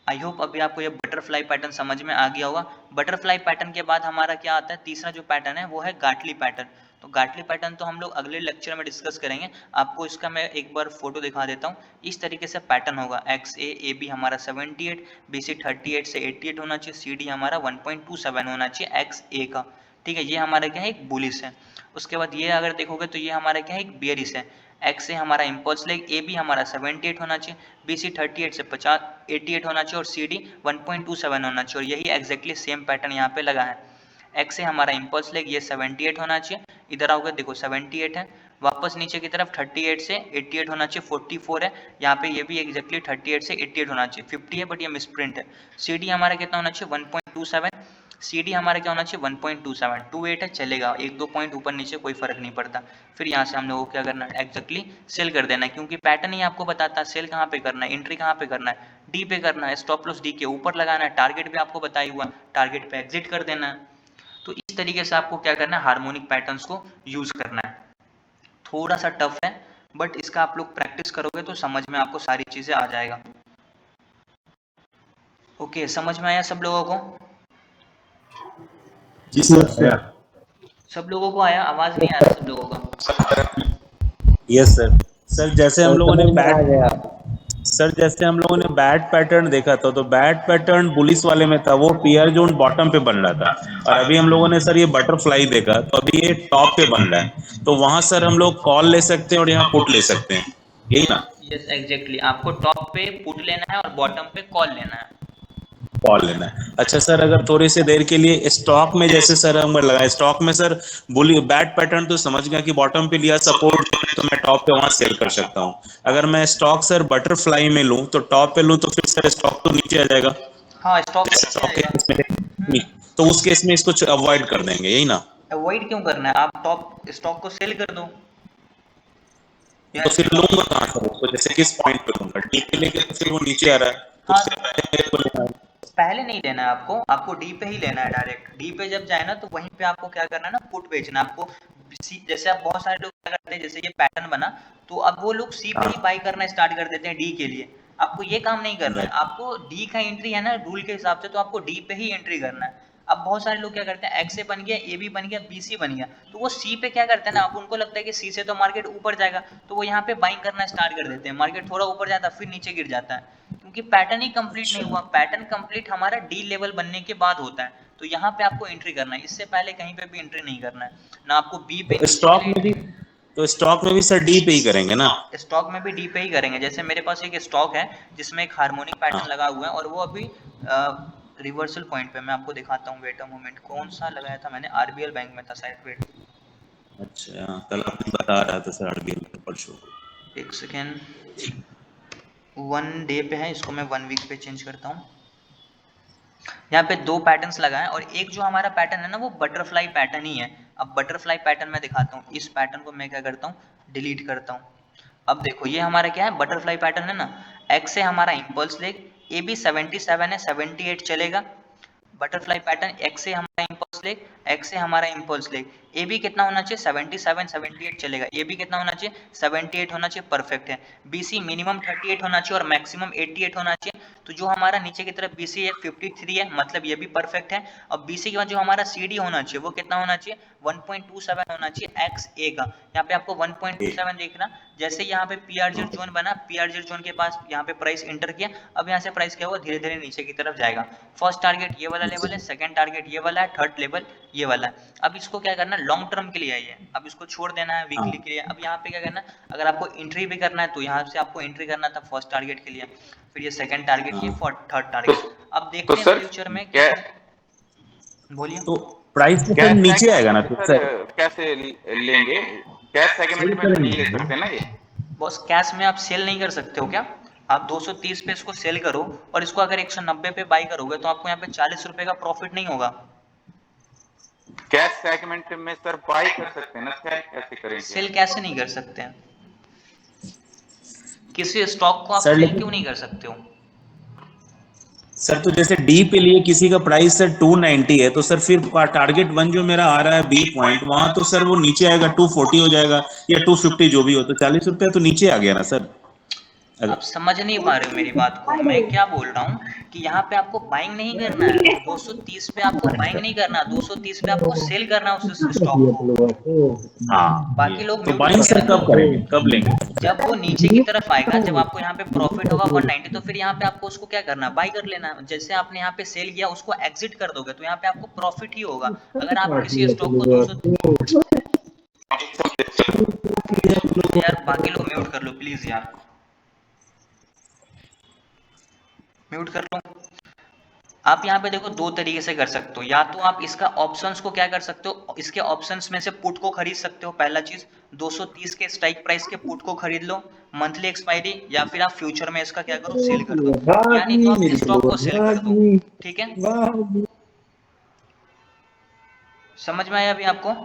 आई होप अभी आपको ये बटरफ्लाई पैटर्न समझ में आ गया होगा। बटरफ्लाई पैटर्न के बाद हमारा क्या आता है, तीसरा जो पैटर्न है वो है गाटली पैटर्न। तो गाटली पैटर्न तो हम लोग अगले लेक्चर में डिस्कस करेंगे। आपको इसका मैं एक बार फोटो दिखा देता हूँ। इस तरीके से पैटर्न होगा, XA AB हमारा 78, BC 38 से 88 होना चाहिए, CD हमारा 1.27 होना चाहिए XA का। ठीक है, ये हमारा क्या है, एक बुलिश है। उसके बाद ये अगर देखोगे तो ये हमारा क्या है, एक बेयरिश है। XA हमारा इम्पल्स लेग, AB हमारा 78 होना चाहिए, BC 38 से 88 होना चाहिए और CD 1.27 होना चाहिए। और यही एक्जैक्टली सेम पैटर्न यहाँ पे लगा है। XA हमारा इम्पल्स लेग, ये 78 होना चाहिए, इधर आओगे देखो 78 है, वापस नीचे की तरफ 38 से 88 होना चाहिए, 44 है। यहाँ पे ये भी एक्जैक्टली 38 से 88 होना चाहिए, 50 है बट ये मिसप्रिंट है। CD हमारा कितना होना चाहिए, 1.27। CD हमारा क्या होना चाहिए, 1.27, 28 है चलेगा, एक दो पॉइंट ऊपर नीचे कोई फर्क नहीं पड़ता। फिर यहाँ से हम लोगों को क्या करना है, एक्जैक्टली सेल कर देना है, क्योंकि पैटर्न ही आपको बताता है सेल कहाँ पे करना है, एंट्री कहाँ पे करना है, डी पे करना है, स्टॉप लॉस डी के ऊपर लगाना है, टारगेट भी आपको बताया हुआ है, टारगेट पे एग्जिट कर देना है। तो इस तरीके से आपको क्या करना है, हार्मोनिक पैटर्न्स को यूज करना है। थोड़ा सा टफ है बट इसका आप लोग प्रैक्टिस करोगे तो समझ में आपको सारी चीजें आ जाएगा। ओके, समझ में आया सब लोगों को? जी सर। सब लोगों को आया? आवाज नहीं आ रहा सब लोगों का? Yes sir. सर जैसे हम लोगों ने बैट पैटर्न देखा था, तो बैट पैटर्न बुलिस वाले में था, वो पीआर जोन बॉटम पे बन रहा था। और अभी हम लोगों ने सर ये बटरफ्लाई देखा, तो अभी ये टॉप पे बन रहा है। तो वहां सर हम लोग कॉल ले सकते हैं और यहाँ पुट ले सकते हैं, यही ना? यस एग्जैक्टली, आपको टॉप पे पुट लेना है और बॉटम पे कॉल लेना है। कॉल लेना है। अच्छा सर, अगर थोड़ी सी देर के लिए स्टॉक में, जैसे सर हम लगाए स्टॉक में सर बुली बैट पैटर्न तो समझ गया कि बॉटम पे लिया सपोर्ट, तो मैं टॉप पे वहां सेल कर सकता हूँ। अगर मैं स्टॉक सर बटरफ्लाई में लूं तो टॉप पे लूं तो फिर सर स्टॉक तो नीचे आ जाएगा। हाँ, स्टॉक के केस तो उस केस में इसको अवॉइड कर देंगे, यही ना? अवॉइड क्यों करना है, आप टॉप स्टॉक को सेल कर दो। तो फिर लूंगा कहाँ से उसको, जैसे किस पॉइंट पे लूंगा? डी पे लेके तो फिर वो नीचे आ रहा है। हाँ, पहले नहीं लेना है आपको, आपको डी पे ही लेना है डायरेक्ट। डी पे जब जाए ना तो वहीं पे आपको क्या करना है ना, पुट बेचना है आपको। जैसे आप बहुत सारे लोग क्या करते हैं, जैसे ये पैटर्न बना तो अब वो लोग सी पे ही बाई करना स्टार्ट कर देते हैं डी के लिए। आपको ये काम नहीं करना है, आपको डी का एंट्री है ना रूल के हिसाब से, तो आपको डी पे ही एंट्री करना है। अब बहुत सारे लोग क्या करते हैं, एक्स ए बन गया, ए बी बन गया, बी सी बन गया, तो वो सी पे क्या करते हैं ना, अब उनको लगता है कि सी से तो मार्केट ऊपर जाएगा, तो वो यहाँ पे बाइंग करना स्टार्ट कर देते हैं। मार्केट थोड़ा ऊपर जाता है फिर नीचे गिर जाता है, क्योंकि पैटर्न ही कंप्लीट नहीं हुआ। पैटर्न कंप्लीट हमारा डी लेवल बनने के बाद होता है, तो यहाँ पे आपको एंट्री करना है, इससे पहले कहीं पे भी एंट्री नहीं करना है ना। आपको बी पे स्टॉक में भी सर डी पे ही करेंगे ना? स्टॉक में भी डी पे ही करेंगे। जैसे मेरे पास एक स्टॉक है जिसमें एक हार्मोनिक पैटर्न लगा हुआ है, और वो अभी रिवर्सल पॉइंट पे, मैं आपको दिखाता हूँ, वेट अ मोमेंट, कौन सा लगाया था मैंने, आरबीएल बैंक में था शायद, वेट। अच्छा, कल आपने बता रहा था सर आरबीएल में परसों। एक सेकेंड, 1 डे पे है, इसको मैं 1 वीक पे चेंज करता हूँ। यहाँ पे 2 पैटर्न्स लगाए, और एक जो हमारा पैटर्न है ना वो बटरफ्लाई पैटर्न ही है। अब बटरफ्लाई पैटर्न मैं दिखाता हूँ, इस पैटर्न को मैं क्या करता हूँ, डिलीट करता हूँ। अब देखो ये हमारा क्या है, बटरफ्लाई पैटर्न है ना। एक्स से हमारा इम्पल्स लेग, ए बी 77 है, 78 चलेगा। बटरफ्लाई पैटर्न, एक्स से हमारा इम्पल्स लेग, एक्स से हमारा इम्पल्स लेग, ए बी कितना होना चाहिए, 77 78 चलेगा। ए बी कितना होना चाहिए, 78 होना चाहिए, परफेक्ट है। बी सी मिनिमम 38 होना चाहिए और मैक्सिमम 88 होना चाहिए। तो जो हमारा नीचे की तरफ बी सी है 53 है, मतलब ये भी परफेक्ट है। अब बी सी के बाद जो हमारा सी डी होना चाहिए वो कितना होना चाहिए, 1.27 होना चाहिए एक्स ए का। यहाँ पे आपको 1.27 देखना। जैसे यहाँ पे पी आर जेड जोन बना, पी आर जेड जोन के पास यहाँ पे प्राइस इंटर किया, अब यहाँ से प्राइस क्या हुआ, धीरे धीरे नीचे की तरफ जाएगा। फर्स्ट टारगेट ये वाला लेवल है, सेकंड टारगेट ये वाला है, थर्ड लेवल ये वाला है। अब इसको क्या करना है, लॉन्ग टर्म के लिए है ये, अब इसको छोड़ देना है वीकली के लिए। अब यहाँ पे क्या करना है, अगर आपको एंट्री भी करना है तो यहाँ से आपको एंट्री करना था फर्स्ट टारगेट के लिए, फिर ये सेकंड टारगेट, ये थर्ड तो, टारगेट। अब तो देखते हैं सर फ्यूचर में क्या बोलिए। तो प्राइस तो सर कैश नीचे सेगमेंट आएगा ना में फिर सर सर? कैसे लेंगे? कैश सेगमेंट में तो नहीं ले सकते ना ये? बॉस कैश में आप सेल नहीं कर सकते हो क्या? आप 230 पे इसको सेल करो, और इसको अगर 190 पे बाई करोगे तो आपको यहाँ पे 40 रुपए का प्रॉफिट नहीं होगा। कैश सेगमेंट में सर बाई कर सकते हैं ना, सेल कैसे करेंगे? सेल कैसे नहीं कर सकते हैं? किसी स्टॉक को आप सर सेल लेकिन क्यों नहीं कर सकते हो? सर तो जैसे डी पे लिए किसी का प्राइस सर 290 है, तो सर फिर टारगेट वन जो मेरा आ रहा है बी पॉइंट, वहां तो सर वो नीचे आएगा, 240 हो जाएगा या 250 जो भी हो, तो 40 रुपया तो नीचे आ गया ना सर। आप समझ नहीं पा रहे हो मेरी बात को, मैं क्या बोल रहा हूँ कि यहाँ पे आपको बाइंग नहीं करना है, 230 पे आपको बाइंग नहीं करना, 230 पे आपको सेल करना है उस स्टॉक को। हाँ, बाकी लोग तो म्यूट बाइंग करो सर यार। कब करेंगे, कब लेंगे? जब वो नीचे की तरफ आएगा, जब आपको यहाँ पे प्रॉफिट होगा 190, तो फिर यहाँ पे आपको उसको क्या करना है, बाई कर लेना है। जैसे आपने यहाँ पे सेल किया, उसको एग्जिट कर दोगे तो यहाँ पे आपको प्रॉफिट ही होगा। अगर आप किसी स्टॉक को 200, यार बाकी लोग म्यूट कर लो प्लीज यार, म्यूट कर लो। आप यहाँ पे देखो 2 तरीके से कर सकते हो, या तो आप इसका ऑप्शंस को क्या कर सकते हो, इसके ऑप्शंस में से पुट को खरीद सकते हो। पहला चीज 230 के स्ट्राइक प्राइस के पुट को खरीद लो, मंथली एक्सपायरी, या फिर आप फ्यूचर में इसका क्या करो, सेल कर दो, या नहीं तो आप स्टॉक को सेल कर दो। ठीक है, समझ में आया अभी आपको?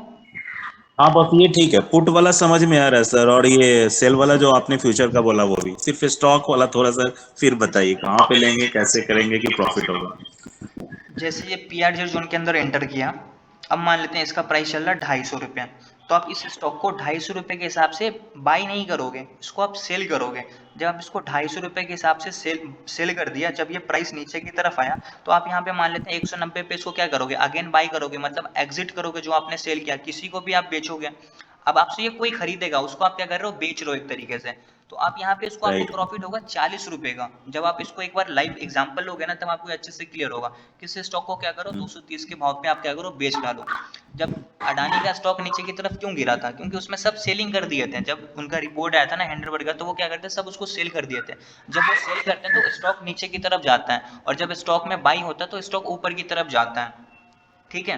हाँ बस ये ठीक है, पुट वाला समझ में आ रहा है सर, और ये सेल वाला जो आपने फ्यूचर का बोला वो भी, सिर्फ स्टॉक वाला थोड़ा सा फिर बताइए कहाँ पे लेंगे, कैसे करेंगे कि प्रॉफिट होगा? जैसे ये पी आर जेड जोन के अंदर एंटर किया, अब मान लेते हैं इसका प्राइस चल रहा है 250 रुपया, तो आप इस स्टॉक को 250 रुपये के हिसाब से बाई नहीं करोगे, इसको आप सेल करोगे। जब आप इसको 250 रुपये के हिसाब से सेल कर दिया, जब ये प्राइस नीचे की तरफ आया, तो आप यहाँ पे मान लेते हैं 190 पे इसको क्या करोगे, अगेन बाई करोगे, मतलब एग्जिट करोगे जो आपने सेल किया, किसी को भी आप बेचोगे। अब आपसे ये कोई खरीदेगा, उसको आप क्या कर रहे हो, बेच रहे हो एक तरीके से। तो आप यहाँ पे इसको आपको राइट। प्रॉफिट होगा 40 रुपए का। जब आप इसको एक बार लाइव एग्जांपल लोगे ना, तब आपको अच्छे से क्लियर होगा। किसी स्टॉक को क्या करो, 230 के भाव पे आप क्या करो, बेच डालो। जब अडानी का स्टॉक नीचे की तरफ क्यों गिरा था, क्योंकि उसमें सब सेलिंग कर दिए थे। जब उनका रिपोर्ट आया था ना हैंडलबर्ग का, तो वो क्या करते हैं, सब उसको सेल कर दिए थे। जब वो सेल करते हैं तो स्टॉक नीचे की तरफ जाता है, और जब स्टॉक में बाई होता है तो स्टॉक ऊपर की तरफ जाता है। ठीक है,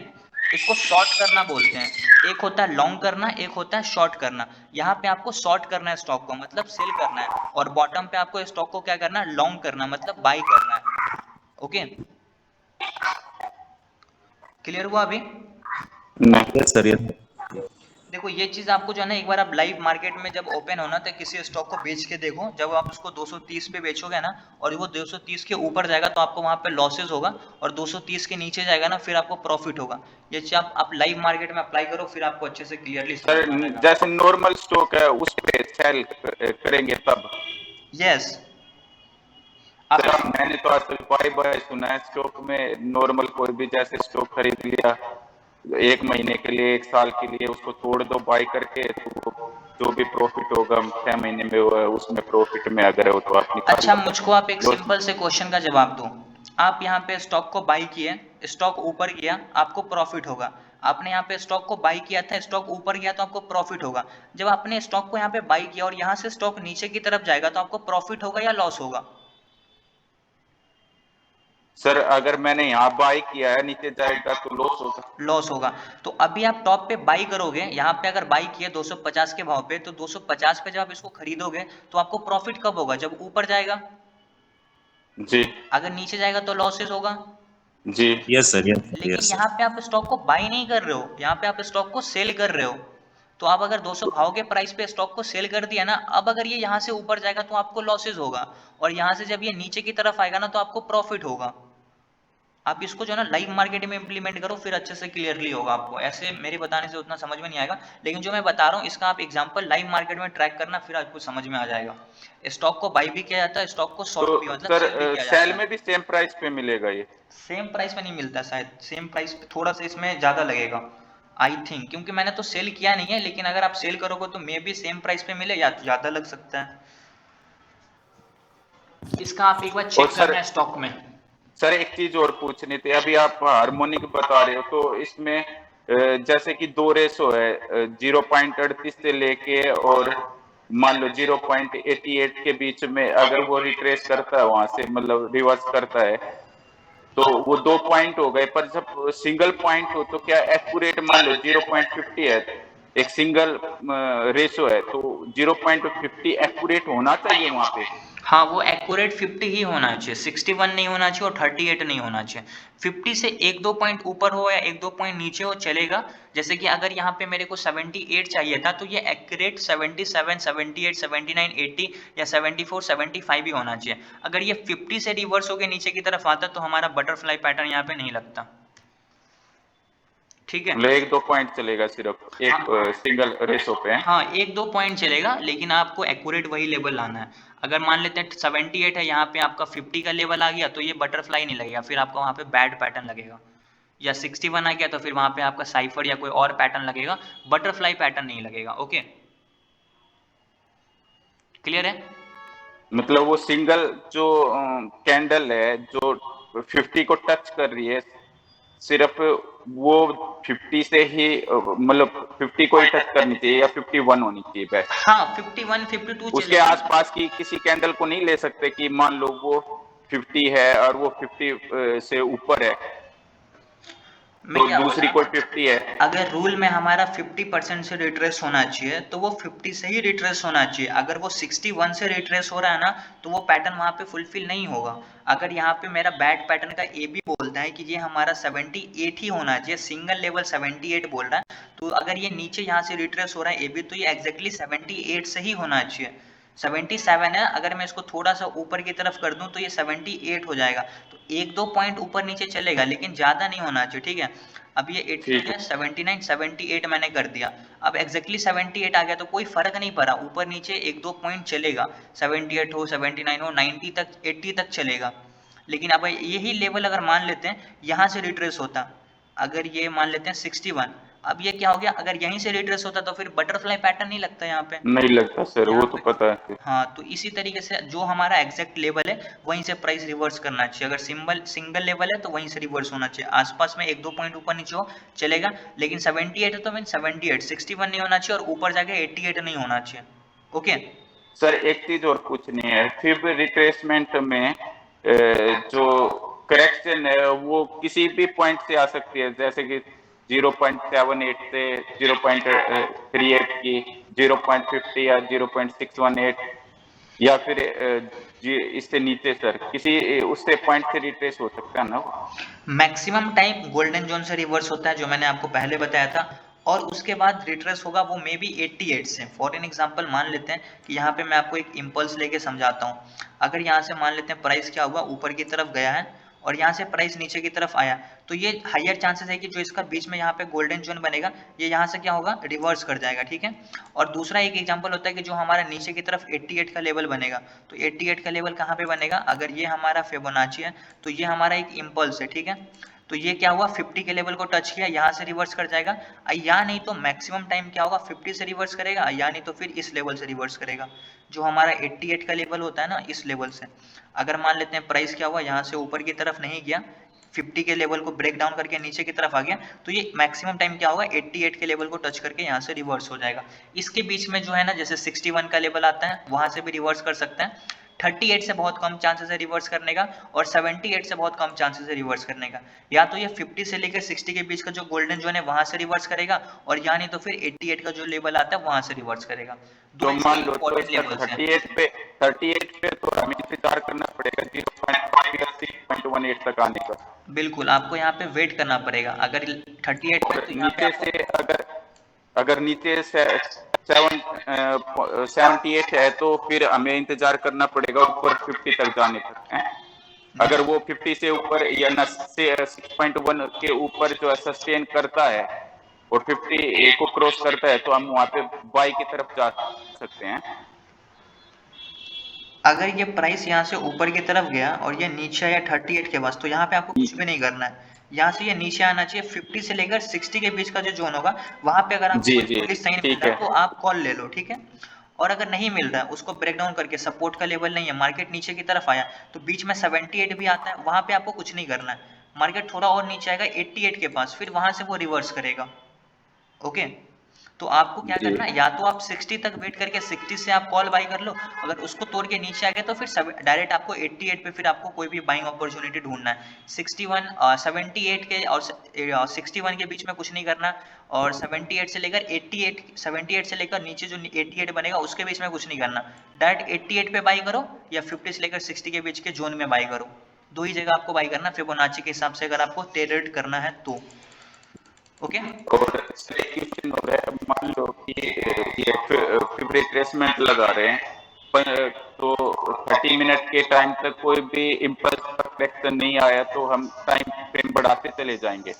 इसको शॉर्ट करना बोलते हैं। एक होता है लॉन्ग करना, एक होता है शॉर्ट करना। यहाँ पे आपको शॉर्ट करना है स्टॉक को, मतलब सेल करना है, और बॉटम पे आपको स्टॉक को क्या करना है, लॉन्ग करना, मतलब बाई करना है। ओके, क्लियर हुआ अभी? Yes sir, yes. देखो ये चीज़ आपको जो है ना, एक बार आप लाइव मार्केट में जब ओपन होना तो किसी स्टॉक को बेच के देखो, जब आप उसको 230 पे बेचोगे ना और वो 230 के ऊपर जाएगा तो आपको वहाँ पे लॉसेज होगा, और 230 के नीचे जाएगा ना फिर आपको प्रॉफिट होगा। ये चीज़ आप लाइव मार्केट में अप्लाई करो, फिर आपको अच्छे से क्लियरली समझ सर में आ जाएगा। जैसे नॉर्मल स्टॉक है उस पे सेल करेंगे तब? यस आप सर मैंने तो आजकल बाय बाय सुना है स्टॉक में, नॉर्मल कोई भी जैसे स्टॉक खरीद लिया 1 महीने के लिए 1 साल के लिए, उसको छोड़ दो बाय करके, तो वो जो भी प्रॉफिट होगा 6 महीने में वो उसमें प्रॉफिट में अगर हो तो आप निकाल अच्छा, लो। मुझको आप एक लॉस सिंपल से क्वेश्चन का जवाब दो। आप यहाँ पे स्टॉक को बाई किए, स्टॉक ऊपर गया आपको प्रॉफिट होगा। आपने यहाँ पे स्टॉक को बाई किया था, स्टॉक ऊपर गया तो आपको प्रॉफिट होगा। जब आपने स्टॉक को यहाँ पे बाई किया और यहाँ से स्टॉक नीचे की तरफ जाएगा तो आपको प्रॉफिट होगा या लॉस होगा? सर अगर मैंने यहाँ बाय किया है नीचे जाएगा तो लॉस होगा। लॉस होगा। तो अभी आप टॉप पे बाई करोगे, यहाँ पे अगर बाई किए 250 के भाव पे, तो 250 पे जब आप इसको खरीदोगे तो आपको प्रॉफिट कब होगा? जब ऊपर जाएगा। जी अगर नीचे जाएगा तो लॉसेस होगा। जी। यस सर, यस सर, लेकिन यस यहाँ सर। पे आप स्टॉक को बाई नहीं कर रहे हो, यहाँ पे आप स्टॉक को सेल कर रहे हो। तो आप अगर 200 भाव के प्राइस पे स्टॉक को सेल कर दिया ना, अब अगर ये यहाँ से ऊपर जाएगा तो आपको लॉसेस होगा, और यहाँ से जब ये नीचे की तरफ आएगा ना तो आपको प्रॉफिट होगा। आप इसको जो है ना लाइव मार्केट में इंप्लीमेंट करो, फिर अच्छे से क्लियरली होगा आपको। ऐसे मेरे बताने से उतना समझ में नहीं आएगा, लेकिन जो मैं बता रहा हूँ इसका आप एग्जांपल लाइव मार्केट में ट्रैक करना, फिर आपको समझ में आ जाएगा। स्टॉक को बाई भी किया जाता है, स्टॉक को तो शॉर्ट भी मतलब सर सेल भी किया सेल जाता में है। भी सेम प्राइस पे मिलेगा ये? सेम प्राइस पे नहीं मिलता शायद, सेम प्राइस पे थोड़ा सा इसमें ज़्यादा लगेगा आई थिंक, क्योंकि मैंने तो सेल किया नहीं है, लेकिन अगर आप सेल करोगे तो मे बी सेम प्राइस पे मिले या तो ज़्यादा लग सकता है। इसका आप एक बार और चेक करना है स्टॉक में। सर एक चीज और पूछनी थी, अभी आप हार्मोनिक बता रहे हो तो इसमें जैसे कि दो रेशो है 0.38 से लेके और मान लो 0.88 के बीच में, अगर वो रिट्रेस करता है वहां से मतलब रिवर्स करता है तो वो 2 पॉइंट हो गए, पर जब सिंगल पॉइंट हो तो क्या एक्यूरेट, मान लो 0.50 है एक सिंगल रेशो है तो 0.50 एक्यूरेट होना चाहिए वहां पे? हाँ, वो एक्यूरेट 50 ही होना चाहिए, 61 नहीं होना चाहिए और 38 नहीं होना चाहिए। 50 से एक दो पॉइंट ऊपर हो या एक दो पॉइंट नीचे हो चलेगा। जैसे कि अगर यहाँ पे मेरे को 78 चाहिए था तो ये एक्यूरेट 77, 78, 79, 80 या 74, 75 ही होना चाहिए। अगर ये 50 से रिवर्स होकर नीचे की तरफ आता तो हमारा बटरफ्लाई पैटर्न यहाँ पे नहीं लगता। ठीक है। मतलब 1-2 पॉइंट चलेगा सिर्फ एक हाँ, सिंगल रेशो पे हैं? हाँ एक दो पॉइंट चलेगा, लेकिन आपको एक्यूरेट वही लेवल लाना है। अगर मान लेते हैं 78 है, यहाँ पे आपका 50 का लेवल आ गया तो ये बटरफ्लाई नहीं लगेगा, फिर आपका वहाँ पे बैड पैटर्न लगेगा। या 61 आ गया तो फिर वहाँ पे आपका साइफर या कोई और पैटर्न लगेगा, बटरफ्लाई पैटर्न नहीं लगेगा। ओके, क्लियर है? मतलब वो सिंगल जो कैंडल है जो 50 को टच कर रही है, सिर्फ वो 50 से ही मतलब 50 को ही टच करनी चाहिए या 51 होनी चाहिए बेस्ट? हाँ 51, 52 उसके चलेगा। आसपास की किसी कैंडल को नहीं ले सकते कि मान लो वो 50 है और वो 50 से ऊपर है मैं तो क्या दूसरी बोला, कोई 50 है? अगर रूल में हमारा 50% से रिट्रेस होना चाहिए तो वो 50 से ही रिट्रेस होना चाहिए। अगर वो 61 से रिट्रेस हो रहा है ना तो वो पैटर्न वहाँ पे फुलफिल नहीं होगा। अगर यहाँ पे मेरा बैड पैटर्न का ए भी बोलता है कि ये हमारा 78 ही होना चाहिए, सिंगल लेवल 78 बोल रहा है, तो अगर ये नीचे यहाँ से रिट्रेस हो रहा है ए भी, तो ये एग्जैक्टली 78 से ही होना चाहिए। 77 है, अगर मैं इसको थोड़ा सा ऊपर की तरफ कर दूं तो ये 78 हो जाएगा। तो एक दो पॉइंट ऊपर नीचे चलेगा लेकिन ज़्यादा नहीं होना चाहिए। ठीक है, अब ये 80 हो ठीक गया, है। 79, 78 मैंने कर दिया। अब एग्जैक्टली 78 आ गया तो कोई फर्क नहीं पड़ा, ऊपर नीचे एक दो पॉइंट चलेगा, 78 हो, 79 हो, 90 तक, 80 तक चलेगा। लेकिन अब यही लेवल अगर मान लेते हैं यहाँ से रिट्रेस होता, अगर ये मान लेते हैं 61, अब ये क्या हो गया, अगर यहीं से रिट्रेस होता तो फिर बटरफ्लाई पैटर्न नहीं लगता यहाँ पे। नहीं लगता सर, यहाँ वो तो पे पता है। हाँ, तो इसी तरीके से जो हमारा एग्जैक्ट लेवल है वहीं से प्राइस रिवर्स करना चाहिए। अगर सिंगल लेवल है तो वहीं से रिवर्स होना चाहिए, आसपास में एक दो पॉइंट ऊपर नीचे हो चलेगा, लेकिन 78 है तो मीन 78, 61 नहीं होना चाहिए और ऊपर जाके 88 नहीं होना चाहिए। ओके। सर एक चीज और पूछनी है, फिर रिट्रेसमेंट में जो करेक्शन है वो किसी भी पॉइंट से आ सकती है, जैसे कि 0.78 से 0.38 की, 0.50 या 0.618, या फिर इससे नीचे सर किसी उससे पॉइंट से रिट्रेस हो सकता है ना वो? मैक्सिमम टाइम गोल्डन जोन से रिवर्स होता है, जो मैंने आपको पहले बताया था, और उसके बाद रिट्रेस होगा वो मे बी 88 से। फॉर एन एग्जांपल मान लेते हैं कि यहाँ पे मैं आपको एक इम्पल्स लेके समझाता हूँ। अगर यहाँ से मान लेते हैं प्राइस क्या हुआ, ऊपर की तरफ गया है और यहाँ से प्राइस नीचे की तरफ आया, तो ये हायर चांसेस है कि जो इसका बीच में यहाँ पे गोल्डन जोन बनेगा ये यहाँ से क्या होगा, रिवर्स कर जाएगा, ठीक है। और दूसरा एक एग्जांपल होता है कि जो हमारा नीचे की तरफ 88 का लेवल बनेगा, तो 88 का लेवल कहाँ पे बनेगा, अगर ये हमारा फिबोनाची है तो ये हमारा एक इम्पल्स है, ठीक है। तो ये क्या हुआ, 50 के लेवल को टच किया, यहाँ से रिवर्स कर जाएगा, या नहीं तो मैक्सिमम टाइम क्या होगा, 50 से रिवर्स करेगा, या नहीं तो फिर इस लेवल से रिवर्स करेगा, जो हमारा 88 का लेवल होता है ना, इस लेवल से। अगर मान लेते हैं प्राइस क्या हुआ, यहाँ से ऊपर की तरफ नहीं गया, 50 के लेवल को ब्रेक डाउन करके नीचे की तरफ आ गया, तो ये मैक्सिमम टाइम क्या होगा, 88 के लेवल को टच करके यहाँ से रिवर्स हो जाएगा। इसके बीच में जो है ना, जैसे 61 का लेवल आता है, वहां से भी रिवर्स कर सकते हैं। 38 से बहुत कम चांसेस है रिवर्स करने का, और 78 से बहुत कम चांसेस है रिवर्स करने का। या तो ये 50 से लेकर 60 के बीच का जो गोल्डन जोन है वहां से रिवर्स करेगा, और या नहीं तो फिर 88 का जो लेवल आता है वहां से रिवर्स करेगा। दो तो ऐसे मान लो तो इंपॉर्टेंट इसका लेवल्स हैं। 38 पे तो हमें इंतजार करना पड़ेगा 0.5 या 6.18 तक आने का। बिल्कुल, आपको यहाँ पे वेट करना पड़ेगा। अगर 38 पे और तो यहाँ पे नीचे से आपको अगर अगर नीचे से 78 है तो फिर हमें इंतजार करना पड़ेगा ऊपर 50 तक जाने तक है। अगर वो 50 से ऊपर या 6.1 के ऊपर जो है सस्टेन करता है और 50 को क्रॉस करता है तो हम वहां पे बाई की तरफ जा सकते हैं। अगर ये प्राइस यहाँ से ऊपर की तरफ गया और ये नीचे आया 38 के पास, तो यहाँ पे आपको कुछ भी नहीं करना है। यहाँ से ये नीचे आना चाहिए, 50 से लेकर 60 के बीच का जो जोन होगा वहां पे अगर आपको जी कोई जी बुलिश साइन मिल ठीक रहा है। है तो आप कॉल ले लो, ठीक है। और अगर नहीं मिल रहा है, उसको ब्रेक डाउन करके सपोर्ट का लेवल नहीं है, मार्केट नीचे की तरफ आया, तो बीच में 78 भी आता है, वहां पे आपको कुछ नहीं करना है। मार्केट थोड़ा और नीचे आएगा 88 के पास, फिर वहां से वो रिवर्स करेगा, ओके। तो आपको क्या जी करना है, या तो आप 60 तक वेट करके 60 से आप कॉल बाई कर लो, अगर उसको तोड़ के नीचे आ गया तो फिर डायरेक्ट आपको 88 पे फिर आपको कोई भी बाइंग अपॉर्चुनिटी ढूंढना है। 61 78 के और 61 के बीच में कुछ नहीं करना, और 78 से लेकर 88 78 से लेकर नीचे जो 88 बनेगा उसके बीच में कुछ नहीं करना। डायरेक्ट 88 पे बाई करो या 50 से लेकर 60 के बीच के जोन में बाई करो। दो ही जगह आपको बाई करना फिबोनाची के हिसाब से, अगर आपको ट्रेड करना है तो, ओके। और एक्सक्यूशन हो रहा है, मान लो कि ये फिर रिट्रेसमेंट लगा रहे हैं तो 30 मिनट के टाइम तक कोई भी इम्पल्स करेक्शन नहीं आया तो हम टाइम फ्रेम बढ़ाते चले जाएंगे।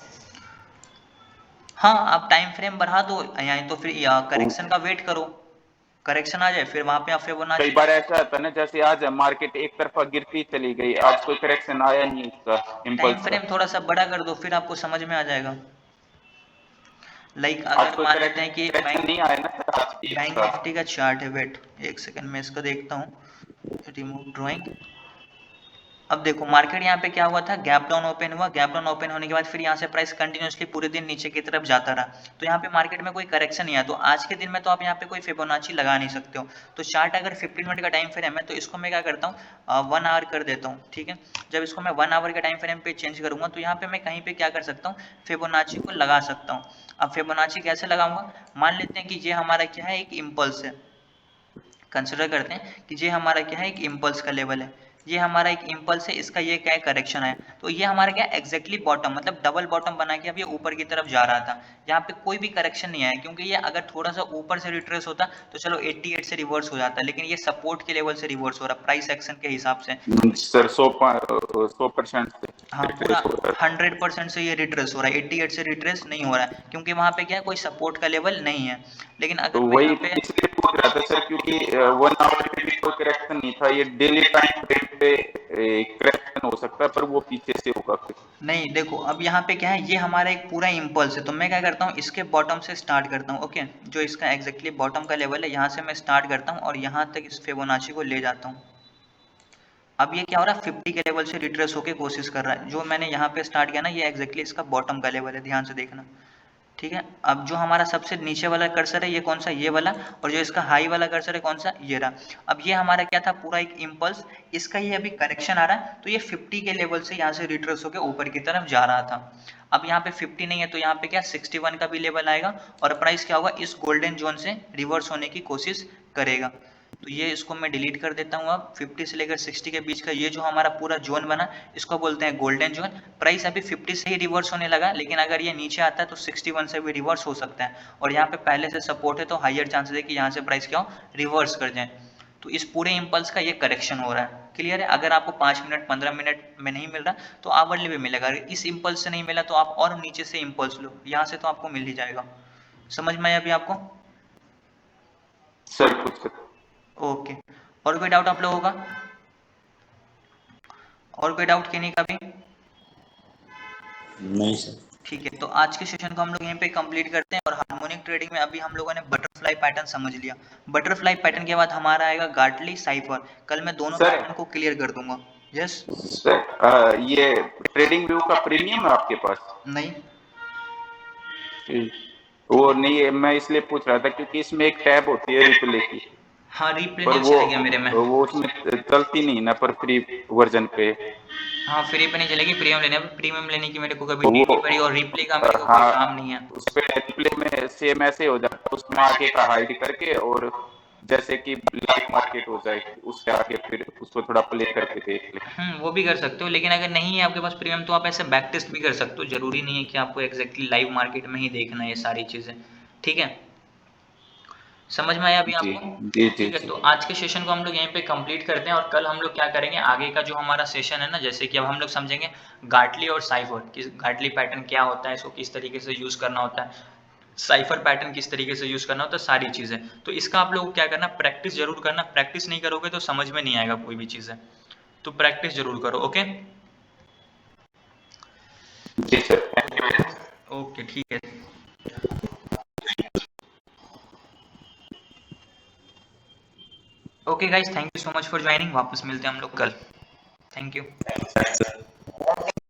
हाँ, आप टाइम फ्रेम बढ़ा दो, या तो फिर करेक्शन का वेट करो, करेक्शन आ जाए फिर वहां पे आप कई फिबोनाची। बार ऐसा होता है ना, जैसे आज मार्केट एक तरफा गिरती चली गई, आज कोई करेक्शन आया नहीं इसका टाइम इम्पल्स का। फ्रेम थोड़ा सा बड़ा कर दो, फिर आपको समझ में आ जाएगा। लाइक आज अगर कोई मान लेते हैं कि एक करेक्शन नहीं आया ना सर आज भी बैंक इसका। निफ्टी का चार्ट है, वेट एक सेकंड में इसको देखता हूँ, रिमूव ड्राइंग। अब देखो मार्केट यहाँ पे क्या हुआ था, गैप डाउन ओपन हुआ, गैप डाउन ओपन होने के बाद फिर यहाँ से प्राइस कंटिन्यूसली पूरे दिन नीचे की तरफ जाता रहा, तो यहाँ पे मार्केट में कोई करेक्शन नहीं आया, तो आज के दिन में तो आप यहाँ पे कोई फिबोनाची लगा नहीं सकते हो। तो चार्ट अगर 15 मिनट का टाइम फ्रेम है तो इसको मैं क्या करता हूँ, 1 आवर कर देता हूँ, ठीक है। जब इसको मैं 1 आवर के टाइम फ्रेम पे चेंज करूंगा तो यहाँ पे मैं कहीं पे क्या कर सकता हूँ, फिबोनाची को लगा सकता हूँ। अब फिबोनाची कैसे लगाऊंगा, मान लेते हैं कि ये हमारा क्या है, एक इम्पल्स है। कंसिडर करते हैं कि ये हमारा क्या है, एक इम्पल्स का लेवल है, ये हमारा एक इम्पल्स है, इसका ये क्या है, करेक्शन है, तो ये हमारा क्या एग्जैक्टली बॉटम, मतलब डबल बॉटम बना के अब ये ऊपर की तरफ जा रहा था। यहाँ पे कोई भी करेक्शन नहीं आया, क्योंकि ये अगर थोड़ा सा ऊपर से रिट्रेस होता तो चलो 88 से रिवर्स हो जाता, लेकिन ये सपोर्ट के लेवल से रिवर्स हो रहा, प्राइस एक्शन के हिसाब से। सर 100% से हाँ, पूरा रिट्रेस हो रहा है। 100% से ये रिट्रेस हो रहा है, 88 से रिट्रेस नहीं हो रहा है, क्योंकि वहां पे क्या है, कोई सपोर्ट का लेवल नहीं है। लेकिन तो अगर मैं वही यहाँ पे इसलिए पूछ रहा था सर, क्योंकि 1 आवर पे भी कोई करेक्शन नहीं था, ये डेली टाइम फ्रेम पे करेक्शन हो सकता है पर वो पीछे से होगा फिर। नहीं, देखो अब यहाँ पे क्या है, ये हमारा एक पूरा इम्पल्स है, तो मैं क्या करता हूँ, इसके बॉटम से स्टार्ट करता हूँ, ओके। जो इसका एग्जैक्टली बॉटम का लेवल है, यहाँ से मैं स्टार्ट करता हूँ और यहाँ तक इस फिबोनाची को ले जाता हूँ। अब ये क्या हो रहा है, 50 के लेवल से रिट्रेस होके कोशिश कर रहा है, जो मैंने यहाँ पे स्टार्ट किया ना, ये एग्जैक्टली इसका बॉटम का लेवल है, ध्यान से देखना, ठीक है। अब जो हमारा सबसे नीचे वाला कर्सर है ये कौन सा, ये वाला, और जो इसका हाई वाला कर्सर है कौन सा, ये रहा। अब ये हमारा क्या था, पूरा एक इम्पल्स, इसका ये अभी करेक्शन आ रहा है, तो ये 50 के लेवल से यहाँ से रिट्रेस होकर ऊपर की तरफ जा रहा था। अब यहाँ पे 50 नहीं है तो यहाँ पे क्या 61 का भी लेवल आएगा, और प्राइस क्या होगा, इस गोल्डन जोन से रिवर्स होने की कोशिश करेगा। तो ये इसको मैं डिलीट कर देता हूँ। अब 50 से लेकर 60 के बीच का ये जो हमारा पूरा जोन बना, इसको बोलते हैं गोल्डन जोन। प्राइस अभी 50 से ही रिवर्स होने लगा, लेकिन अगर ये नीचे आता है तो 61 से भी रिवर्स हो सकता है, और यहाँ पे पहले से सपोर्ट है तो हाइयर चांसेस है कि यहाँ से प्राइस क्या हो, रिवर्स कर जाए। तो इस पूरे इम्पल्स का ये करेक्शन हो रहा है। क्लियर है? अगर आपको 5 मिनट 15 मिनट में नहीं मिल रहा तो आवरली में मिलेगा। अगर इस इम्पल्स से नहीं मिला तो आप और नीचे से इम्पल्स लो, यहाँ से तो आपको मिल ही जाएगा। समझ में आया अभी आपको? सर कुछ ओके, और कोई डाउट आप लोगों का? और कोई डाउट किन्हीं का भी? नहीं सर। ठीक है, तो आज के सेशन को हम लोग यहीं पे कंप्लीट करते हैं। और हार्मोनिक ट्रेडिंग में अभी हम लोगों ने बटरफ्लाई पैटर्न समझ लिया। बटरफ्लाई पैटर्न के बाद हमारा आएगा गार्टली, साइफर। कल मैं दोनों सर पैटर्न को क्लियर कर दूंगा। यस? सर ये ट्रेडिंग व्यू का प्रीमियम है आपके पास? नहीं? वो नहीं है, मैं इसलिए पूछ रहा था क्योंकि इसमें एक टैब होती है रिप्ले की, हाँ, रिप्ले पर नहीं चलेगी मेरे में। वो उसमें चलती नहीं ना, पर फ्री वर्जन पे। हाँ, फ्री पे नहीं चलेगी, प्रीमियम लेने पे। प्रीमियम लेने की मेरे को कभी वो नीड नहीं पड़ी, और रिप्ले का मेरे को कोई हाँ, काम नहीं है। उस पे रिप्ले में सेम ऐसे हो जाता है, उसमें आगे का हाइड करके, और जैसे कि लाइव मार्केट हो जाए उससे आगे फिर उसको थोड़ा प्ले करके देख ले। वो भी कर सकते हो, लेकिन अगर नहीं है आपके पास प्रीमियम तो आप ऐसे बैक टेस्ट भी कर सकते हो। जरूरी नहीं है कि आपको एग्जैक्टली लाइव मार्केट में ही देखना है ये सारी चीजें। ठीक है? समझ में आया अभी जी आपको? जी जी ठीक है, जी। तो आज के सेशन को हम लोग यहीं पे कंप्लीट करते हैं, और कल हम लोग क्या करेंगे, आगे का जो हमारा सेशन है ना, जैसे कि अब हम लोग समझेंगे गार्टली और साइफर, कि गार्टली पैटर्न क्या होता है, इसको किस तरीके से यूज करना होता है, साइफर पैटर्न किस तरीके से यूज करना होता है, सारी चीजें। तो इसका आप लोग को क्या करना, प्रैक्टिस जरूर करना। प्रैक्टिस नहीं करोगे तो समझ में नहीं आएगा कोई भी चीजें, तो प्रैक्टिस जरूर करो। ओके? जी सर, थैंक यू। ओके, ठीक है। Okay guys, thank you so much for joining. वापस मिलते हैं हम लोग कल। Thank you.